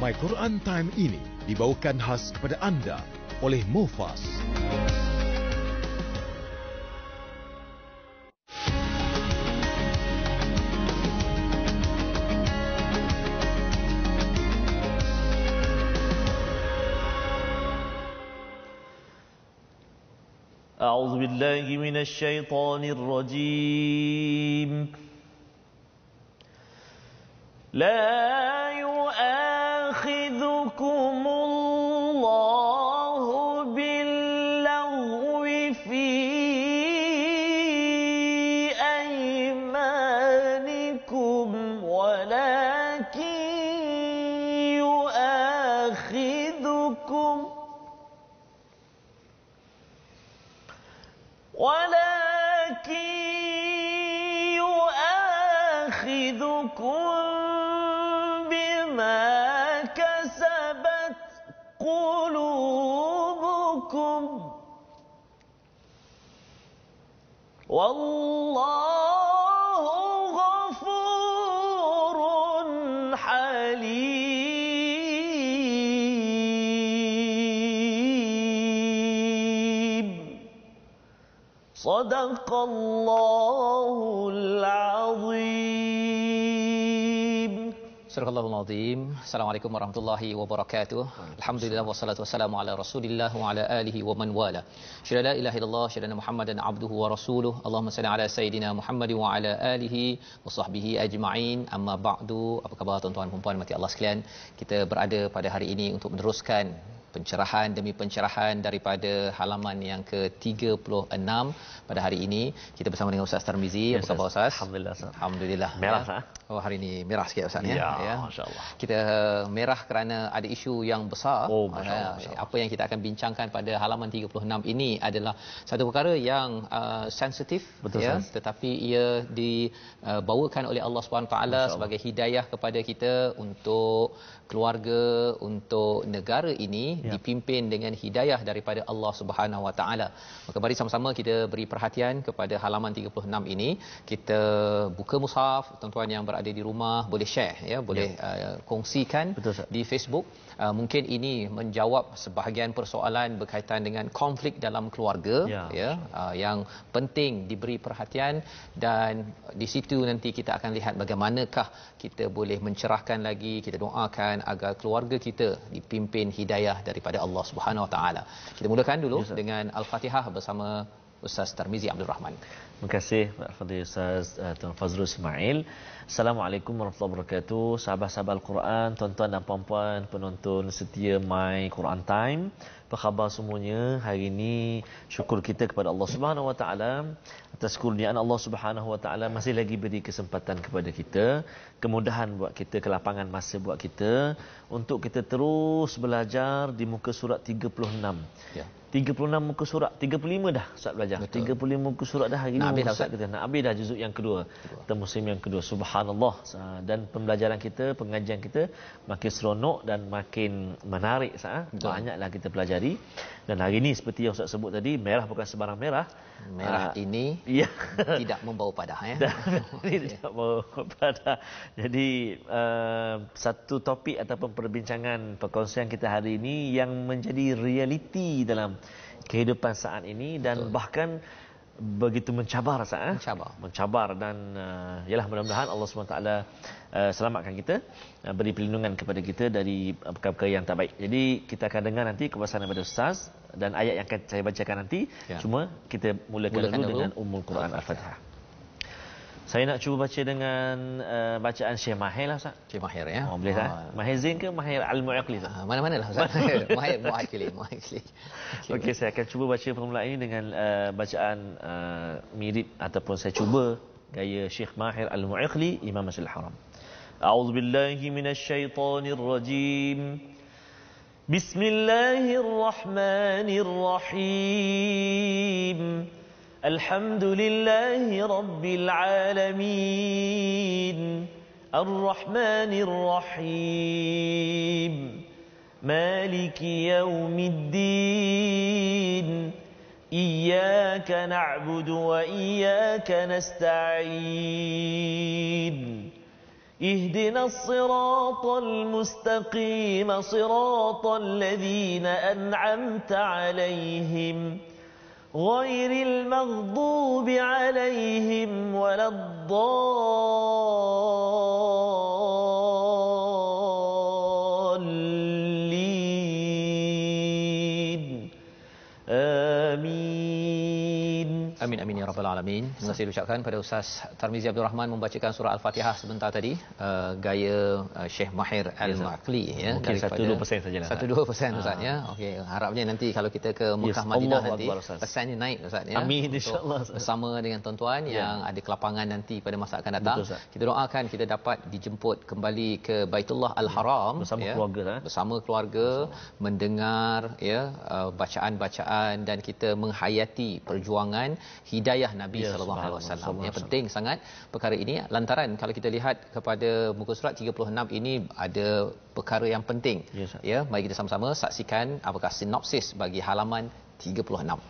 My Quran Time ini dibawakan khas kepada anda oleh Mufas. أعوذ بالله من الشيطان الرجيم لا يؤاخذكم الله باللغو في أيمانكم ولكن يؤاخذكم بما كسبت قلوبكم والله غفور حليم صدق الله العظيم. Surahul Azim. Assalamualaikum warahmatullahi wabarakatuh. Alhamdulillah wassalatu wassalamu ala Rasulillah wa ala alihi wa man wala. Syada la ilaha illallah syada Muhammadan abduhu wa rasuluh. Allahumma salli ala sayidina Muhammad wa ala alihi wa sahbihi ajma'in. Amma ba'du. Apa khabar tuan-tuan dan puan mati Allah sekalian? Kita berada pada hari ini untuk meneruskan pencerahan demi pencerahan daripada halaman yang ke-36 pada hari ini. Kita bersama dengan Ustaz Tarmizi. Apa khabar Ustaz? Alhamdulillah Ustaz. Alhamdulillah. Merah ya. Oh, hari ini merah sikit Ustaz ya. Masya-Allah. Kita merah kerana ada isu yang besar. Oh, masya-Allah. Apa yang kita akan bincangkan pada halaman 36 ini adalah satu perkara yang sensitif. Betul, ya, Ustaz. tetapi ia dibawakan oleh Allah Subhanahu taala sebagai hidayah kepada kita untuk keluarga, untuk negara ini dipimpin dengan hidayah daripada Allah Subhanahu Wa Taala. Maka mari sama-sama kita beri perhatian kepada halaman 36 ini. Kita buka mushaf, tuan-tuan yang berada di rumah boleh share ya, boleh kongsikan di Facebook. Mungkin ini menjawab sebahagian persoalan berkaitan dengan konflik dalam keluarga yang penting diberi perhatian, dan di situ nanti kita akan lihat bagaimanakah kita boleh mencerahkan lagi. Kita doakan agar keluarga kita dipimpin hidayah daripada Allah Subhanahu Wa Taala. Kita mulakan dulu dengan Al-Fatihah bersama Ustaz Tarmizi Abdul Rahman. Terima kasih Fadil Ustaz Tuan Fazrul Ismail. Assalamualaikum warahmatullahi wabarakatuh. Sahabat-sahabat Al-Quran, tuan-tuan dan puan-puan penonton setia My Quran Time. Apa khabar semuanya? Hari ini syukur kita kepada Allah Subhanahu Wa Taala atas kurniaan Allah Subhanahu Wa Taala masih lagi beri kesempatan kepada kita, kemudahan buat kita, kelapangan masa buat kita untuk kita terus belajar di muka surat 36. 36 muka surat, 35 dah Ustaz belajar. Betul. 35 muka surat dah hari ni Ustaz kita nak habis dah juzuk yang kedua. Kita musim yang kedua. Subhanallah. Dan pembelajaran kita, pengajian kita makin seronok dan makin menarik Ustaz. Banyaklah kita pelajari. Dan hari ini seperti yang Ustaz sebut tadi, merah bukan sebarang merah. Merah ini tidak membawa padah ya. Tidak membawa padah. Jadi satu topik ataupun perbincangan perkongsian kita hari ini yang menjadi realiti dalam kehidupan saat ini dan bahkan begitu mencabar mencabar dan ialah mudah-mudahan Allah SWT selamatkan kita, beri perlindungan kepada kita dari perkara-perkara yang tak baik. Jadi kita akan dengar nanti kepasaran daripada Ustaz dan ayat yang akan saya bacakan nanti. Cuma kita mulakan dulu dengan Ummul Quran Al-Fatihah. Saya nak cuba baca dengan bacaan Syekh Mahir lah Ustaz. Syekh Mahir ya. Boleh tak? Mahir Zain ke Mahir Al-Mu'aqli? Mana-manalah Ustaz. Mahir Mu'aqli. Okey, saya akan cuba baca permulaan ini dengan bacaan mirip ataupun saya cuba gaya Syekh Mahir Al-Mu'aqli, Imam Masjidil Haram. A'udzu billahi minasyaitonir rajim. Bismillahirrahmanirrahim. الحمد لله رب العالمين الرحمن الرحيم مالك يوم الدين إياك نعبد وإياك نستعين اهدنا الصراط المستقيم صراط الذين أنعمت عليهم غير المغضوب عليهم ولا الضالين آمين. Amin amin ya rabbal alamin. Terima kasih diucapkan pada Ustaz Tarmizi Abdul Rahman membacakan surah Al-Fatihah sebentar tadi, gaya Syekh Mahir Al-Maqli ya, mungkin 1-2% sajalah. 1-2% Ustaz ya. Okey, harapnya nanti kalau kita ke Mekah Madinah nanti pesannya naik Ustaz ya. Amin insya-Allah. Bersama dengan tuan-tuan yang ada kelapangan nanti pada masa akan datang. Betul, kita doakan kita dapat dijemput kembali ke Baitullah Al-Haram bersama keluarga bersama keluarga, mendengar ya bacaan-bacaan dan kita menghayati perjuangan hidayah Nabi sallallahu alaihi wasallam. Yang penting sangat perkara ini lantaran kalau kita lihat kepada muka surat 36 ini ada perkara yang penting. Ya, mari kita sama-sama saksikan apakah sinopsis bagi halaman 36.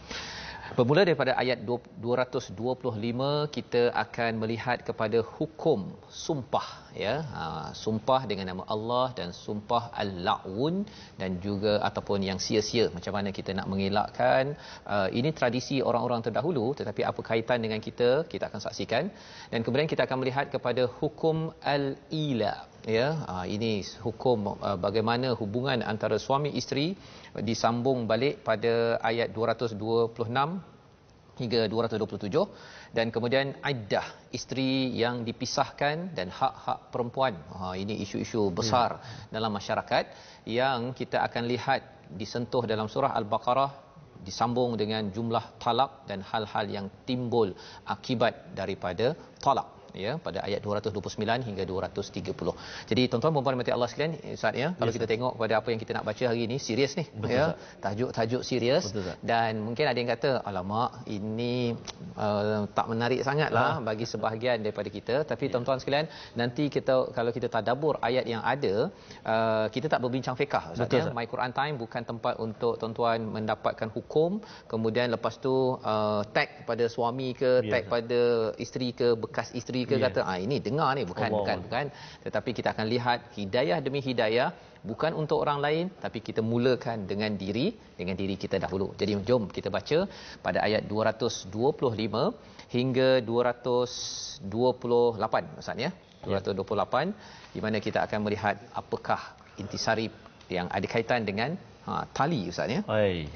Bermula daripada ayat 225 kita akan melihat kepada hukum sumpah ya, sumpah dengan nama Allah dan sumpah al-la'un dan juga ataupun yang sia-sia, macam mana kita nak mengelakkan. Ini tradisi orang-orang terdahulu tetapi apa kaitan dengan kita akan saksikan. Dan kemudian kita akan melihat kepada hukum al-ila ya, ini hukum bagaimana hubungan antara suami isteri disambung balik pada ayat 226 hingga 227 dan kemudian iddah isteri yang dipisahkan dan hak-hak perempuan. Ini isu-isu besar dalam masyarakat yang kita akan lihat disentuh dalam surah Al-Baqarah, disambung dengan jumlah talak dan hal-hal yang timbul akibat daripada talak ya, pada ayat 229 hingga 230. Jadi tuan-tuan dan puan-puan mati Allah sekalian, Ustaz ya, kalau kita tengok pada apa yang kita nak baca hari ini serius ni. Betul, ya, tajuk-tajuk serius. Dan mungkin ada yang kata alamak ini tak menarik sangatlah bagi sebahagian daripada kita, tapi tuan-tuan sekalian, nanti kita kalau kita tadabbur ayat yang ada, kita tak berbincang fiqh Ustaz ya. My Quran Time bukan tempat untuk tuan-tuan mendapatkan hukum kemudian lepas tu tag pada suami ke, tag pada isteri ke, bekas isteri ke, kata ini dengar ni, bukan. Tetapi kita akan lihat hidayah demi hidayah bukan untuk orang lain, tapi kita mulakan dengan diri kita dahulu. Jadi jom kita baca pada ayat 225 hingga 228 Ustaz ya. 228 di mana kita akan melihat apakah intisari yang ada kaitan dengan tali Ustaz ya.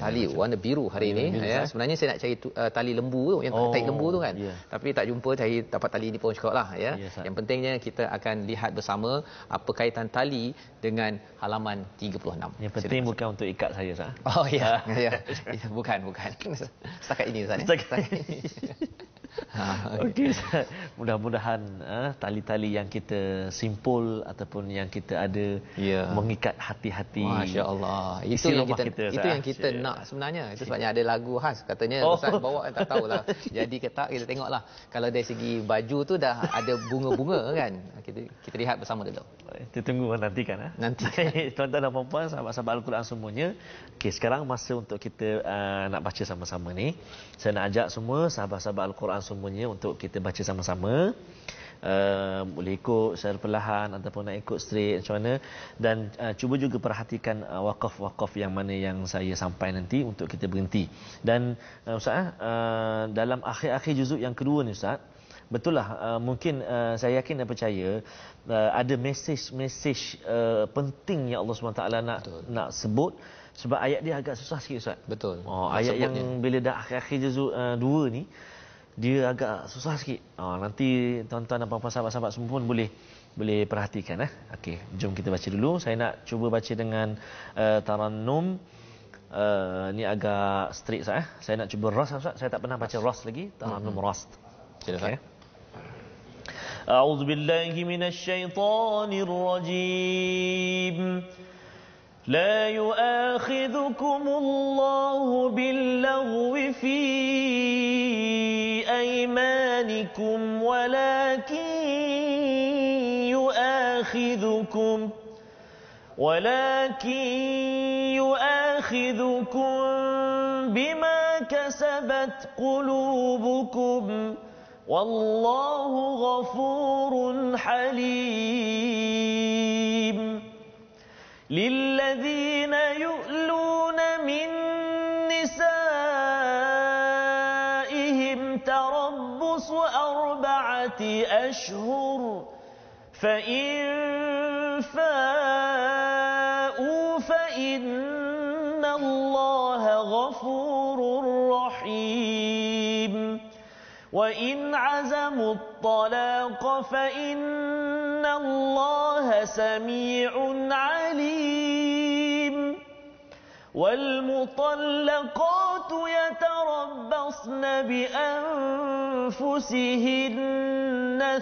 Tali warna biru hari ini ya. Sebenarnya saya nak cari tali lembu tu, yang taik lembu tu kan. Tapi tak jumpa, cari dapat tali ni pun cukuplah ya. Yang pentingnya kita akan lihat bersama apa kaitan tali dengan halaman 36. Yang penting bukan untuk ikat saya Ustaz. Oh ya. Bukan. Setakat ini Ustaz ya. Okey, mudah-mudahan tali-tali yang kita simpul ataupun yang kita ada mengikat hati-hati. Masya-Allah. Itu yang kita nak sebenarnya. Itu sebabnya ada lagu khas katanya Ustaz bawa, tak tahulah jadi ke tak, kita tengoklah. Kalau dari segi baju tu dah ada bunga-bunga kan. Kita lihat bersama dulu. Kita tunggu nantikan nanti. Tuan-tuan dan puan-puan, sahabat-sahabat Al-Quran semuanya. Okey, sekarang masa untuk kita nak baca sama-sama ni. Saya nak ajak semua sahabat-sahabat Al-Quran semuanya untuk kita baca sama-sama. Boleh ikut secara perlahan ataupun nak ikut straight macam mana, dan cuba juga perhatikan wakaf-wakaf yang mana yang saya sampai nanti untuk kita berhenti. Dan Ustaz dalam akhir-akhir juzuk yang kedua ni Ustaz, betul lah mungkin saya yakin dan percaya ada mesej penting yang Allah SWT nak sebut, sebab ayat dia agak susah sikit Ustaz. Betul. Ayat yang bila dah akhir-akhir juzuk 2 ni dia agak susah sikit. Nanti tuan-tuan dan puan-puan sahabat-sahabat semua pun boleh perhatikan. Okey, jom kita baca dulu. Saya nak cuba baca dengan Tarannum. Ni agak strict Ustaz. Saya nak cuba Ras Ustaz. Saya tak pernah baca Ras lagi. Tarannum Ras. Silakan. A'udzu billahi minasyaitonir rajim. لا يؤاخذكم الله باللغو في أيمانكم ولكن يؤاخذكم بما كسبت قلوبكم والله غفور حليم للذين يؤلون من نسائهم تربص 4 أشهر فإن فاءوا فإن الله غفور رحيم وإن عزموا الطلاق فإن الله سميع عليم والمطلقات يتربصن بأنفسهن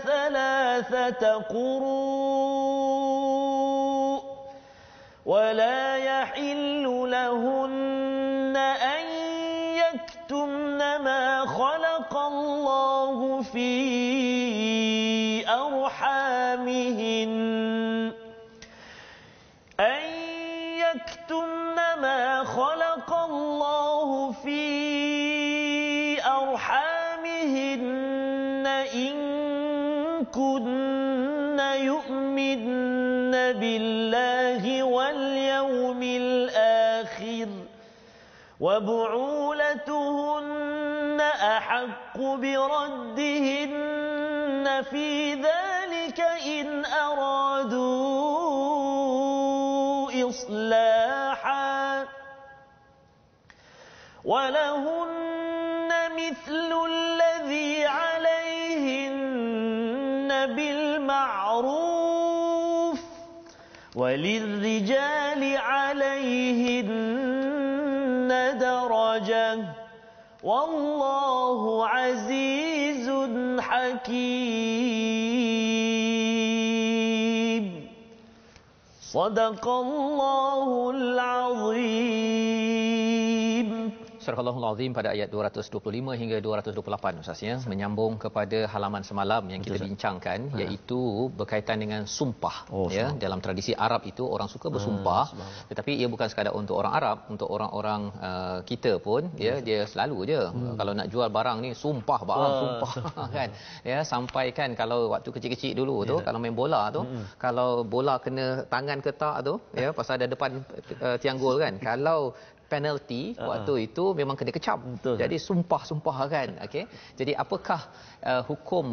3 قروء ولا يحل لهن أن يكتمن ما خلق الله في أرحامهن خلق الله في أرحامهن إن كن يؤمن بالله واليوم الآخر وبعولتهن أحق بردهن في ذلك إن أرادوا إصلاحا ولهن مثل الذي عليهن بالمعروف وللرجال عليهن درجة والله عزيز حكيم صدق الله العظيم. Surah Al-Allahul Azim pada ayat 225 hingga 228 Ustaz ya, menyambung kepada halaman semalam yang kita bincangkan, iaitu berkaitan dengan sumpah ya. Dalam tradisi Arab itu orang suka bersumpah, tetapi ia bukan sekadar untuk orang Arab, untuk orang-orang kita pun ya, dia selalu je kalau nak jual barang ni sumpah sumpah kan ya, sampai kan kalau waktu kecil-kecil dulu tu kalau main bola tu, kalau bola kena tangan ke tak tu ya, pasal ada depan tiang gol kan, kalau penalti waktu itu memang kena kecap. Betul, jadi sumpah kan. Okey, jadi apakah hukum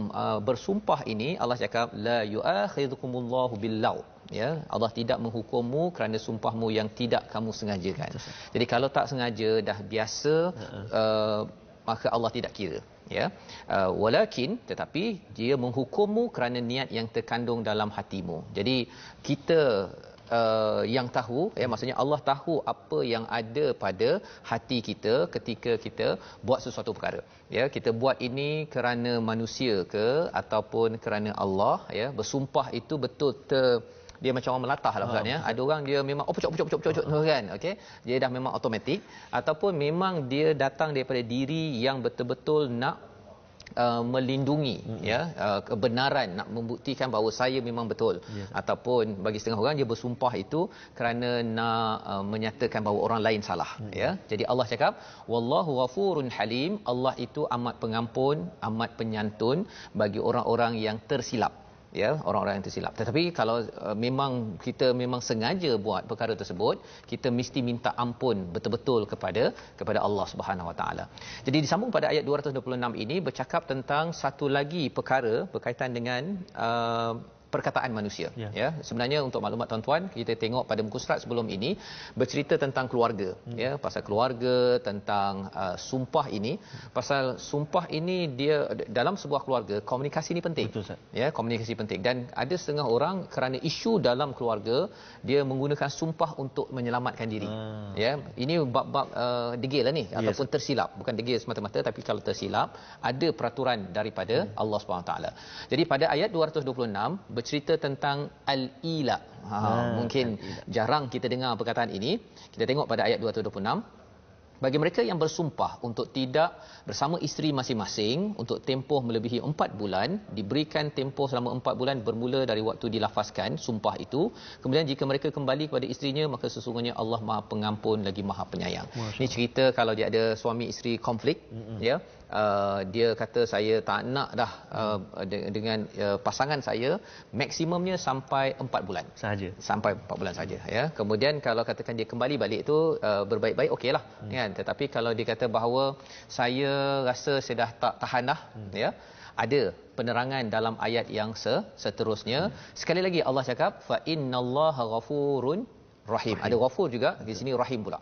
bersumpah ini? Allah cakap la yu'akhidhukumullahu billau, ya, Allah tidak menghukummu kerana sumpahmu yang tidak kamu sengajakan. Jadi kalau tak sengaja dah biasa, maka Allah tidak kira ya. Walakin tetapi dia menghukummu kerana niat yang terkandung dalam hatimu. Jadi kita yang tahu ya, maksudnya Allah tahu apa yang ada pada hati kita ketika kita buat sesuatu perkara ya. Kita buat ini kerana manusia ke ataupun kerana Allah ya. Bersumpah itu betul dia macam orang melatah lah Ustaz ya. Ada orang dia memang pocok kan, okey, dia dah memang automatik, ataupun memang dia datang daripada diri yang betul-betul nak melindungi ya, kebenaran, nak membuktikan bahawa saya memang betul, ataupun bagi setengah orang dia bersumpah itu kerana nak menyatakan bahawa orang lain salah ya. Jadi Allah cakap wallahu ghafurun halim, Allah itu amat pengampun, amat penyantun bagi orang-orang yang tersilap ya, orang-orang yang tersilap. Tetapi kalau memang kita memang sengaja buat perkara tersebut, kita mesti minta ampun betul-betul kepada Allah Subhanahu Wa Taala. Jadi disambung pada ayat 226 ini bercakap tentang satu lagi perkara berkaitan dengan perkataan manusia ya. Sebenarnya untuk maklumat tuan-tuan, kita tengok pada muka surat sebelum ini bercerita tentang keluarga ya, pasal keluarga, tentang sumpah ini. Pasal sumpah ini dia dalam sebuah keluarga, komunikasi ini penting. Betul, ya, komunikasi penting. Dan ada setengah orang kerana isu dalam keluarga dia menggunakan sumpah untuk menyelamatkan diri. Ya, ini bab-bab degil lah ni, ataupun tersilap. Bukan degil semata-mata, tapi kalau tersilap ada peraturan daripada Allah Subhanahu taala. Jadi pada ayat 226 bercerita tentang al-ila. Mungkin jarang kita dengar perkataan ini. Kita tengok pada ayat 226. Bagi mereka yang bersumpah untuk tidak bersama isteri masing-masing untuk tempoh melebihi 4 bulan, diberikan tempoh selama 4 bulan bermula dari waktu dilafazkan sumpah itu. Kemudian jika mereka kembali kepada isterinya, maka sesungguhnya Allah Maha Pengampun lagi Maha Penyayang. Ini cerita kalau dia ada suami isteri konflik ya, dia kata saya tak nak dah dengan pasangan saya, maksimumnya sampai 4 bulan Sahaja. sampai 4 bulan saja ya. Kemudian kalau katakan dia kembali balik tu berbaik-baik okeylah kan. Tetapi kalau dia kata bahawa saya rasa saya dah tak tahan dah ya, ada penerangan dalam ayat yang seterusnya. Sekali lagi Allah cakap fa innallaha ghafurun rahim. Ada ghafur juga, di sini rahim pula.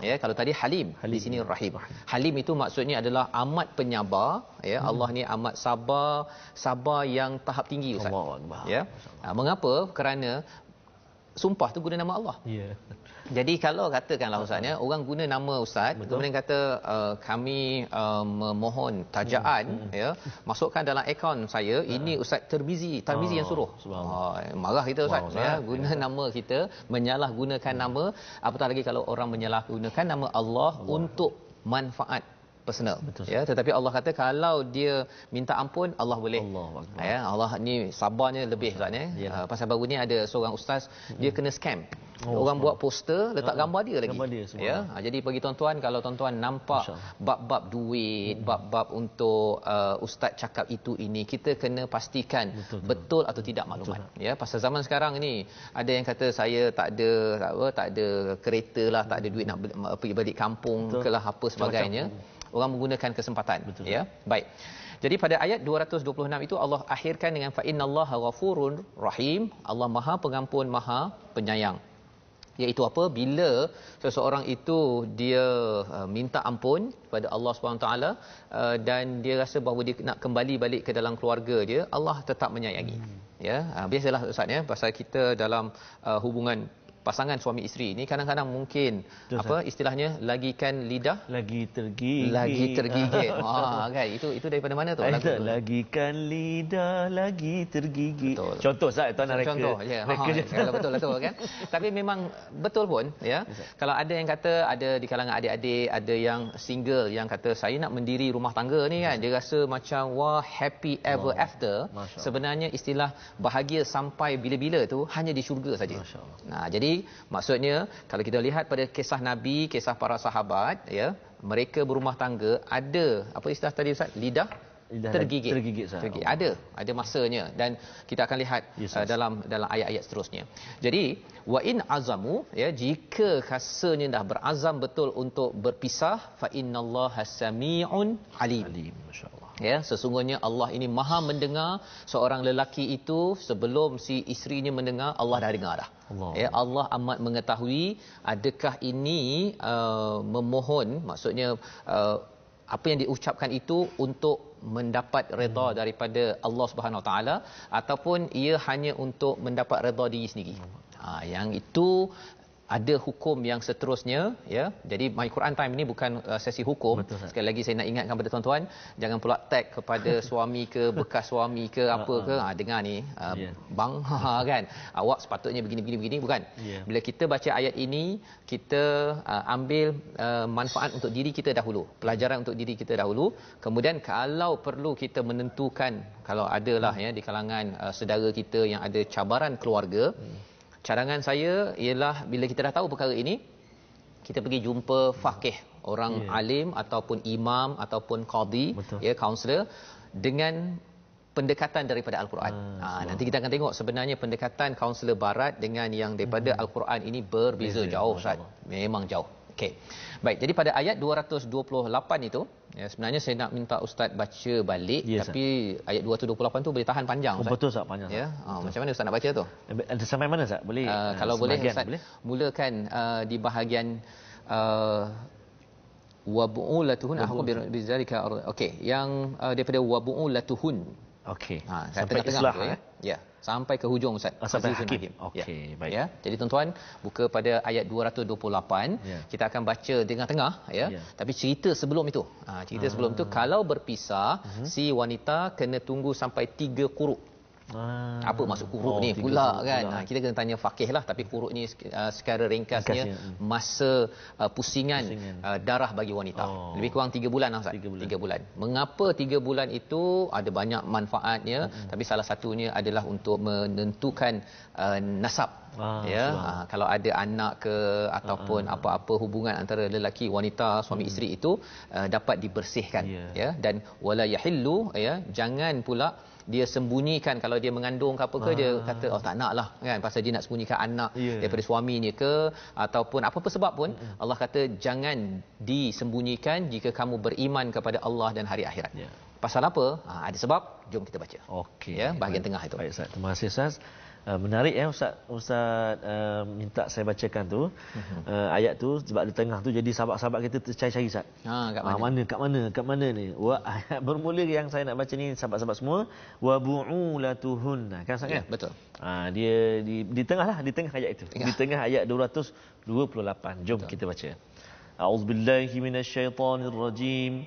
Ya, kalau tadi halim, di sini rahim. Halim itu maksudnya adalah amat penyabar ya. Allah ni amat sabar yang tahap tinggi Ustaz. Ya. Mengapa? Kerana sumpah tu guna nama Allah. Ya. Jadi kalau katakanlah Ustaz ya, orang guna nama Ustaz, kemudian kata kami memohon tajaan ya, masukkan dalam akaun saya, ini Ustaz Tarmizi yang suruh. Marah kita Ustaz ya, guna nama kita, menyalahgunakan nama, apatah lagi kalau orang menyalahgunakan nama Allah untuk manfaat personal. Betul. Ya, tetapi Allah kata kalau dia minta ampun, Allah boleh. Ya, Allah ni sabarnya lebih Ustaz ya. Pasal baru ni ada seorang ustaz, dia kena scam. Orang buat poster letak gambar dia lagi. Ya, jadi bagi tuan-tuan, kalau tuan-tuan nampak bab-bab duit, bab-bab untuk ustaz cakap itu ini, kita kena pastikan betul atau tidak maklumat. Ya, pasal zaman sekarang ni ada yang kata saya tak ada kereta lah, tak ada duit nak pergi balik kampung kelah apa sebagainya. Orang menggunakan kesempatan. Ya, baik. Jadi pada ayat 226 itu Allah akhirkan dengan fa innallaha ghafurur rahim. Allah Maha Pengampun, Maha Penyayang. Iaitu apa? Bila seseorang itu dia minta ampun kepada Allah SWT dan dia rasa bahawa dia nak kembali balik ke dalam keluarga dia, Allah tetap menyayangi. Ya, biasalah Ustaz ya, pasal kita dalam hubungan pasangan suami isteri ni kadang-kadang mungkin istilahnya lagikan lidah lagi tergigit. Kan itu daripada mana tu lagu tu? Lagikan lidah lagi tergigit. Betul. Contoh Ustaz, tuan nak reka. Contoh ya. Kalau betul kan. Tapi memang betul pun ya. Kalau ada yang kata, ada di kalangan adik-adik, ada yang single yang kata saya nak mendiri rumah tangga ni kan, dia rasa macam wah happy ever after. Sebenarnya istilah bahagia sampai bila-bila tu hanya di syurga saja. Nah, jadi maksudnya kalau kita lihat pada kisah Nabi, kisah para sahabat ya, mereka berumah tangga ada apa istilah tadi Ustaz? Lidah tergigit. Ada masanya, dan kita akan lihat dalam ayat-ayat seterusnya. Jadi wa in azamu ya, jika rasanya dah berazam betul untuk berpisah, fa innallaha samiun alim. Masya-Allah. Ya, sesungguhnya Allah ini Maha mendengar. Seorang lelaki itu sebelum si isterinya mendengar, Allah dah dengar dah. Ya, Allah amat mengetahui adakah ini memohon, maksudnya apa yang diucapkan itu untuk mendapat redha daripada Allah Subhanahu Wa Taala, ataupun ia hanya untuk mendapat redha diri sendiri. Yang itu ada hukum yang seterusnya ya. Jadi My Quran Time ini bukan sesi hukum. Sekali lagi saya nak ingatkan kepada tuan-tuan, jangan pula tag kepada suami ke bekas suami ke apa ke, dengar ni bang kan, awak sepatutnya begini bukan. Bila kita baca ayat ini, kita ambil manfaat untuk diri kita dahulu, pelajaran untuk diri kita dahulu. Kemudian kalau perlu kita menentukan, kalau adalah ya di kalangan saudara kita yang ada cabaran keluarga, cadangan saya ialah bila kita dah tahu perkara ini, kita pergi jumpa faqih, orang alim ataupun imam ataupun qadi, ya, kaunselor, dengan pendekatan daripada Al-Quran. Nanti kita akan tengok sebenarnya pendekatan kaunselor barat dengan yang daripada Al-Quran ini berbeza jauh Ustaz. Memang jauh. Okey. Baik, jadi pada ayat 228 itu, ya, sebenarnya saya nak minta Ustaz baca balik, tapi ayat 228 tu boleh tahan panjang Ustaz. Betul Ustaz, panjang. Ya. Macam mana Ustaz nak baca tu? Sampai mana Ustaz? Boleh kalau boleh Ustaz boleh? Mulakan di bahagian wa bu'ulatuhun ahqu bizalika. Okey, yang daripada wa bu'ulatuhun. Okey. Saya tengah-tengah tu ya. Ya, sampai ke hujung Ustaz. Sampai hakim. Okey, baik. Ya. Jadi tuan-tuan buka pada ayat 228. Kita akan baca tengah-tengah ya. Tapi cerita sebelum itu. Cerita sebelum itu, kalau berpisah si wanita kena tunggu sampai 3 quru. Apa maksud kuruk ni 30 pula pula. kan? Kita kena tanya faqih lah, tapi kuruk ni secara ringkasnya masa pusingan darah bagi wanita. Lebih kurang 3 bulan lah Ustaz. 3 bulan. Mengapa 3 bulan itu? Ada banyak manfaatnya, tapi salah satunya adalah untuk menentukan nasab. Kalau ada anak ke ataupun apa-apa hubungan antara lelaki wanita suami isteri itu dapat dibersihkan, ya. Dan wala yahillu, ya, jangan pula dia sembunyikan kalau dia mengandung ke apa ke, dia kata tak naklah kan, pasal dia nak sembunyikan anak daripada suaminya ke ataupun apa-apa sebab pun, Allah kata jangan disembunyikan jika kamu beriman kepada Allah dan hari akhirat. Pasal apa? Ada sebab, jom kita baca. Okey. Ya, bahagian tengah itu. Baik Ustaz, terima kasih Ustaz. Menarik ya Ustaz minta saya bacakan tu ayat tu, sebab di tengah tu jadi sahabat-sahabat kita tercari-cari Ustaz. Kat mana ni? Ayat bermula yang saya nak baca ni sahabat-sahabat semua, wa bu'ulatuhunna. Kan Ustaz? Ya, betul. Dia di tengah lah, di tengah ayat itu. Di tengah ayat 228. Jom betul. Kita baca. A'udzubillahi minasyaitonirrajim.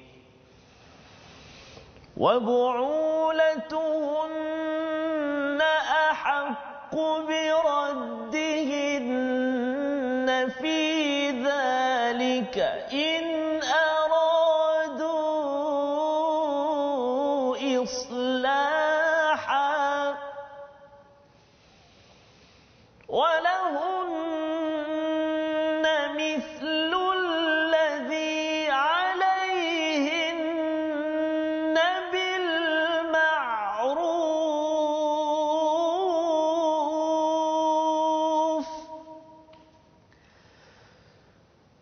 Wa bu'ulatuhunna أحق بردهن في ذلك إن أرادوا إصلاحا ولهن مثل الذي عليهن بالمعروف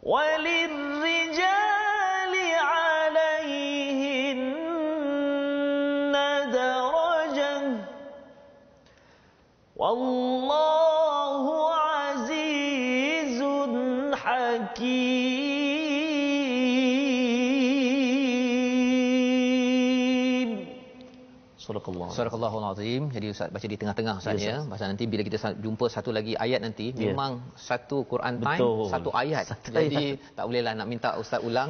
وللرجال عليهن درجة والله عزيز حكيم. Surahul Azim. Jadi Ustaz baca di tengah-tengah Ustaz, ya. Pasal nanti bila kita jumpa satu lagi ayat nanti, memang satu Quran time, satu ayat. Jadi tak bolehlah nak minta Ustaz ulang,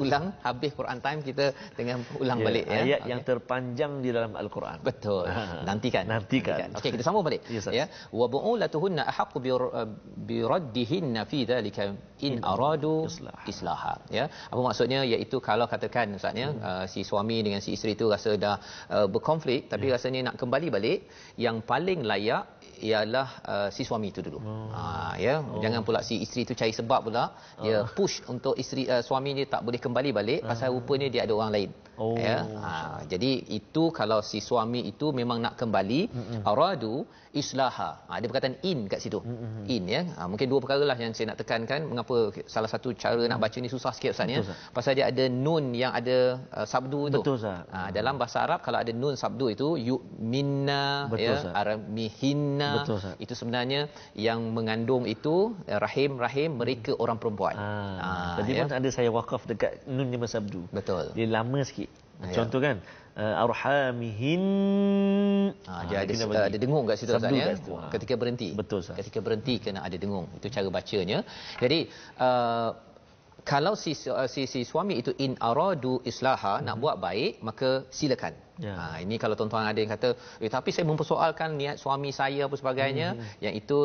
ulang habis Quran time kita dengan ulang balik, ya. Ayat yang terpanjang di dalam Al-Quran. Betul. Nantikan. Okey, kita sambung balik. Ya. Wa bu'ulatuhunna ahaqqu bi raddihinna fi dhalika in aradu islaha. Ya. Apa maksudnya? Iaitu kalau katakan Ustaz, ya, si suami dengan si isteri itu rasa dah berkonflik, tapi rasanya nak kembali balik, yang paling layak ialah si suami itu dulu. Jangan pula si isteri itu cari sebab pula dia push untuk isteri suami dia tak boleh kembali balik pasal rupanya dia ada orang lain. Jadi itu kalau si suami itu memang nak kembali, aradu islaha. Ada perkataan in kat situ. In, ya. Mungkin dua perkara lah yang saya nak tekankan, mengapa salah satu cara nak baca ni susah sikit Ustaz, ya. Pasal dia ada nun yang ada sabdu itu. Betul Ustaz. Dalam bahasa Arab kalau ada nun sabdu itu yu'minna, ya, aramihinna, itu sebenarnya yang mengandung itu rahim mereka orang perempuan. Tadi pun ada saya wakaf dekat nun yang bersabdu. Betul. Dia lama sikit. Contoh kan, arhamihin. Dia ada dengung kat situ Ustaz, ya. Ketika berhenti. Betul Ustaz. Ketika berhenti kena ada dengung. Itu cara bacanya. Jadi kalau si suami itu in aradu islaha, nak buat baik, maka silakan. Ini kalau tuan-tuan ada yang kata, tapi saya mempersoalkan niat suami saya apa sebagainya, yang itu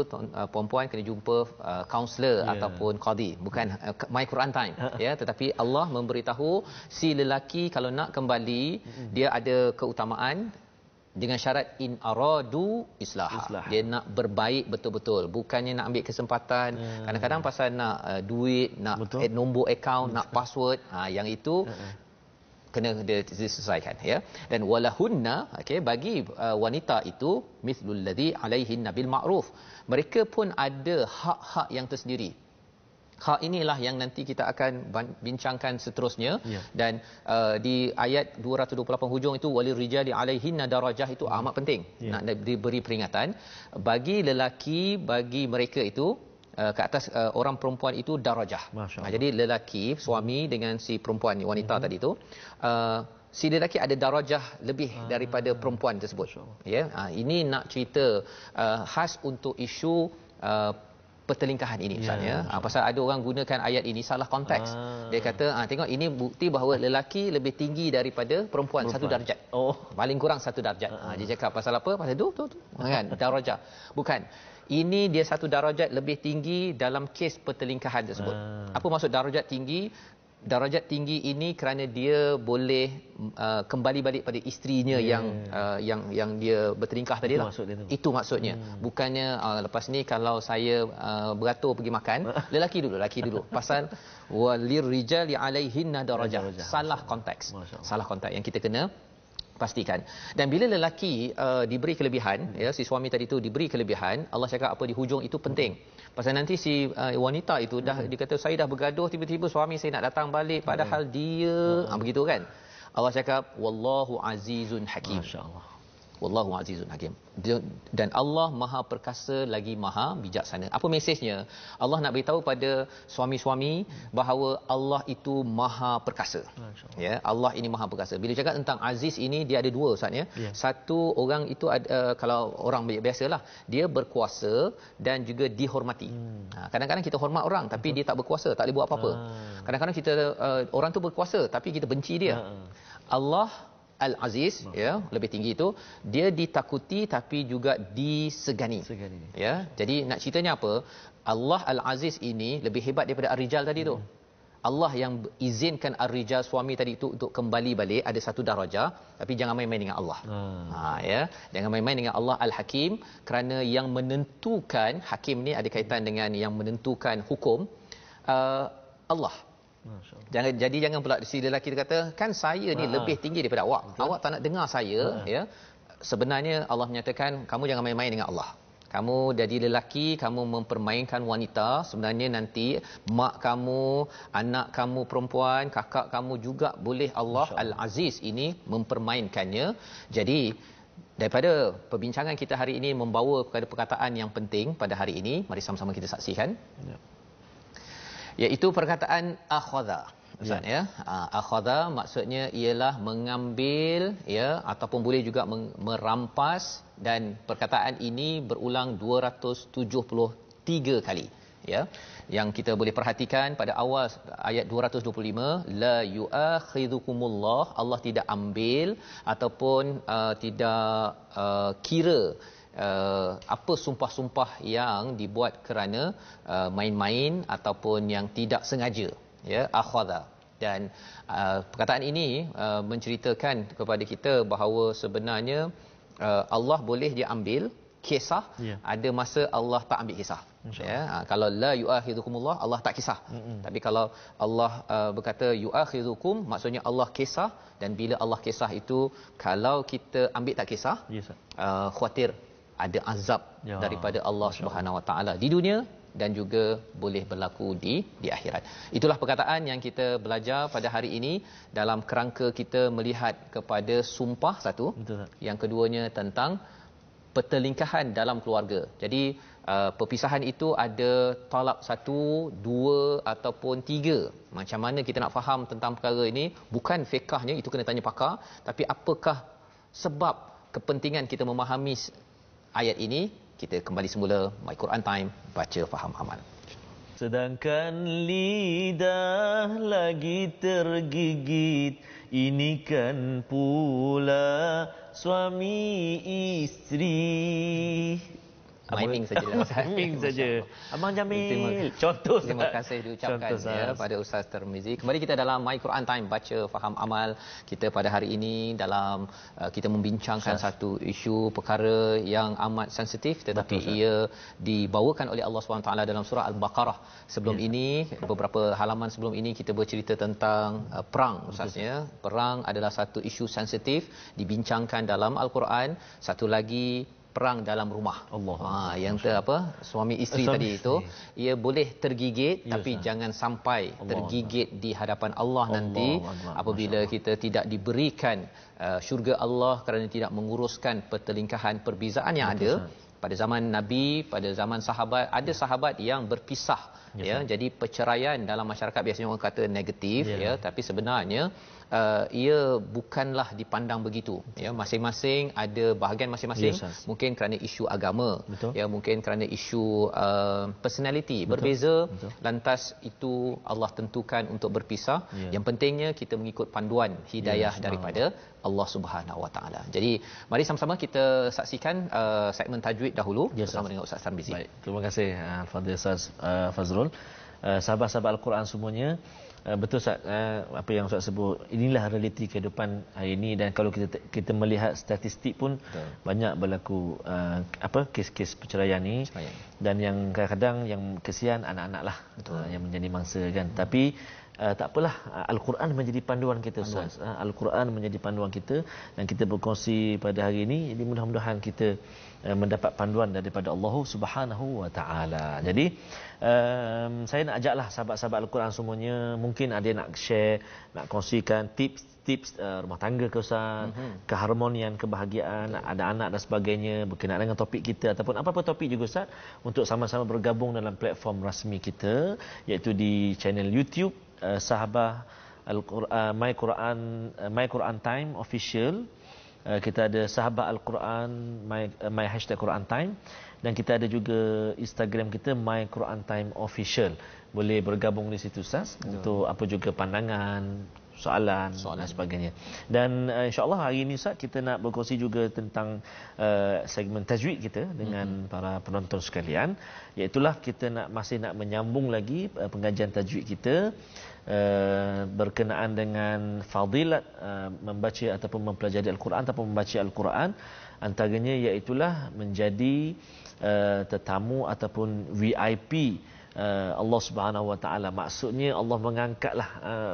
perempuan kena jumpa kaunselor ataupun qadi, bukan my Quran time, ya. Tetapi Allah memberitahu si lelaki kalau nak kembali, dia ada keutamaan dengan syarat in aradu islaha. Dia nak berbaik betul-betul, bukannya nak ambil kesempatan. Kadang-kadang pasal nak duit, nak add nombor akaun, nak password, yang itu kena diselesaikan, ya. Dan walahunna, okey, bagi wanita itu mithlul ladzi alaihinna bil ma'ruf. Mereka pun ada hak-hak yang tersendiri. Hak inilah yang nanti kita akan bincangkan seterusnya, dan di ayat 228 hujung itu walirijali alaihinna darajah, itu amat penting, nak diberi peringatan bagi lelaki, bagi mereka itu ke atas orang perempuan itu darajah. Jadi lelaki suami dengan si perempuan wanita tadi itu, si lelaki ada darajah lebih daripada perempuan tersebut, ya. Ini nak cerita khas untuk isu pertelingkahan ini Ustaz ya. Pasal ada orang gunakan ayat ini salah konteks. Dia kata tengok ini bukti bahawa lelaki lebih tinggi daripada perempuan satu darjat. Paling kurang satu darjat. Dia cakap pasal apa? Pasal tu kan darajat. Bukan. Ini dia satu darajat lebih tinggi dalam kes pertelingkahan tersebut. Apa maksud darajat tinggi? Darajat tinggi ini kerana dia boleh kembali balik pada isterinya yang dia bertelingkah tadi lah. Itu maksudnya. Bukannya lepas ni kalau saya beratur pergi makan, lelaki dulu. Pasal walir rijali alaihinna darajah. Salah konteks. Salah konteks yang kita kena pastikan. Dan bila lelaki diberi kelebihan, ya, si suami tadi tu diberi kelebihan, Allah cakap apa di hujung itu penting. Pasal nanti si wanita itu dah dikata saya dah bergaduh, tiba-tiba suami saya nak datang balik padahal dia begitu kan. Allah cakap wallahu azizun hakim. Masya-Allah. Wallahu azizun hakim. Dan Allah Maha perkasa lagi Maha bijaksana. Apa mesejnya? Allah nak beritahu pada suami-suami bahawa Allah itu Maha perkasa. Ya, Allah ini Maha perkasa. Bila cakap tentang aziz ini dia ada dua Ustaz ya. Satu orang itu kalau orang biasalah dia berkuasa dan juga dihormati. Kadang-kadang kita hormat orang tapi dia tak berkuasa, tak boleh buat apa-apa. Kadang-kadang kita orang tu berkuasa tapi kita benci dia. Allah Al-Aziz ya, lebih tinggi itu dia ditakuti tapi juga disegani. Ya, jadi nak ceritanya apa? Allah Al-Aziz ini lebih hebat daripada Ar-Rijal tadi tu. Allah yang izinkan Ar-Rijal suami tadi itu untuk kembali balik ada satu darjah, tapi jangan main-main dengan Allah. Ya, jangan main-main dengan Allah Al-Hakim kerana yang menentukan hakim ni ada kaitan dengan yang menentukan hukum Allah. Jangan pula si lelaki dia kata kan saya ni lebih tinggi daripada awak. Awak tak nak dengar saya ya. Sebenarnya Allah menyatakan kamu jangan main-main dengan Allah. Kamu jadi lelaki, kamu mempermainkan wanita, sebenarnya nanti mak kamu, anak kamu perempuan, kakak kamu juga boleh Allah Al-Aziz ini mempermainkannya. Jadi daripada perbincangan kita hari ini membawa kepada perkataan yang penting pada hari ini, mari sama-sama kita saksikan. Iaitu perkataan akhadha. Ustaz ya. Akhadha maksudnya ialah mengambil ya ataupun boleh juga merampas, dan perkataan ini berulang 273 kali ya. Yang kita boleh perhatikan pada awal ayat 225 la yu'akhidhukumullah, Allah tidak ambil ataupun tidak kira apa sumpah-sumpah yang dibuat kerana main-main ataupun yang tidak sengaja ya, akhadha. Dan perkataan ini menceritakan kepada kita bahawa sebenarnya Allah boleh dia ambil kisah, ada masa Allah tak ambil kisah ya. Kalau la yu'akhidhukumullah, Allah tak kisah. Tapi kalau Allah berkata yu'akhidhukum, maksudnya Allah kisah. Dan bila Allah kisah itu, kalau kita ambil tak kisah, khawatir ada azab daripada Allah Subhanahu Wa Taala di dunia dan juga boleh berlaku di akhirat. Itulah perkataan yang kita belajar pada hari ini dalam kerangka kita melihat kepada sumpah satu. Betul. Yang keduanya tentang pertelingkahan dalam keluarga. Jadi perpisahan itu ada talak 1, 2 ataupun 3. Macam mana kita nak faham tentang perkara ini? Bukan fiqahnya, itu kena tanya pakar, tapi apakah sebab kepentingan kita memahami ayat ini? Kita kembali semula My Quran Time, baca faham amal. Sedangkan lidah lagi tergigit, ini kan pula suami isteri. Miming saja. Miming saja. Abang Jamil. Contoh. Terima kasih diucapkan ya pada Ustaz Tirmizi. Kembali kita dalam My Quran Time, baca faham amal. Kita pada hari ini dalam kita membincangkan satu isu perkara yang amat sensitif, tetapi ia dibawakan oleh Allah SWT dalam surah Al-Baqarah. Sebelum ini, beberapa halaman sebelum ini kita bercerita tentang perang Ustaz ya. Perang adalah satu isu sensitif dibincangkan dalam Al-Quran. Satu lagi perang dalam rumah. Yang suami isteri tadi itu ia boleh tergigit, tapi jangan sampai tergigit di hadapan Allah nanti apabila kita tidak diberikan syurga Allah kerana tidak menguruskan pertelingkahan perbezaan yang ada. Pada zaman Nabi, pada zaman sahabat, ada sahabat yang berpisah ya. Jadi perceraian dalam masyarakat biasanya orang kata negatif ya, tapi sebenarnya ia bukanlah dipandang begitu, ya. Masing-masing ada bahagian masing-masing, mungkin kerana isu agama, betul. ya, mungkin kerana isu personality betul. berbeza, betul. lantas itu Allah tentukan untuk berpisah. Yang pentingnya kita mengikut panduan hidayah daripada Allah Subhanahu Wa Taala. Jadi mari sama-sama kita saksikan segmen tajwid dahulu bersama dengan Ustaz Tarmizi. Baik, terima kasih Al-Fadhil Ustaz Fazrul. Sahabat-sahabat Al-Quran semuanya, betul Ustaz, apa yang Ustaz sebut, inilah realiti kehidupan hari ini. Dan kalau kita melihat statistik pun banyak berlaku kes-kes perceraian ni. Dan yang kadang-kadang yang kesian anak-anak lah yang menjadi mangsa kan. Tapi tak apalah, Al-Quran menjadi panduan kita Ustaz. Al-Quran menjadi panduan kita dan kita berkongsi pada hari ini. Jadi mudah-mudahan kita mendapat panduan daripada Allah Subhanahu Wa Taala. Jadi saya nak ajaklah sahabat-sahabat Al-Quran semuanya, mungkin ada nak share, nak kongsikan tips rumah tangga ke Ustaz, keharmonian, kebahagiaan, ada anak dan sebagainya berkenaan dengan topik kita ataupun apa-apa topik juga Ustaz, untuk sama-sama bergabung dalam platform rasmi kita, iaitu di channel YouTube Sahabah Al-Quran, My Quran Time Official. Kita ada Sahabah Al-Quran, My Hashtag Quran Time, dan kita ada juga Instagram kita My Quran Time Official. Boleh bergabung di situ Ustaz untuk apa juga pandangan, soalan dan sebagainya. Dan insya-Allah hari ini Ustaz kita nak berkongsi juga tentang segmen tajwid kita dengan para penonton sekalian, iaitu kita masih nak menyambung lagi pengajian tajwid kita berkenaan dengan fadilat membaca ataupun mempelajari Al-Quran ataupun membaca Al-Quran. Antaranya iaitulah menjadi tetamu ataupun VIP Allah Subhanahu Wa Taala. Maksudnya Allah mengangkatlah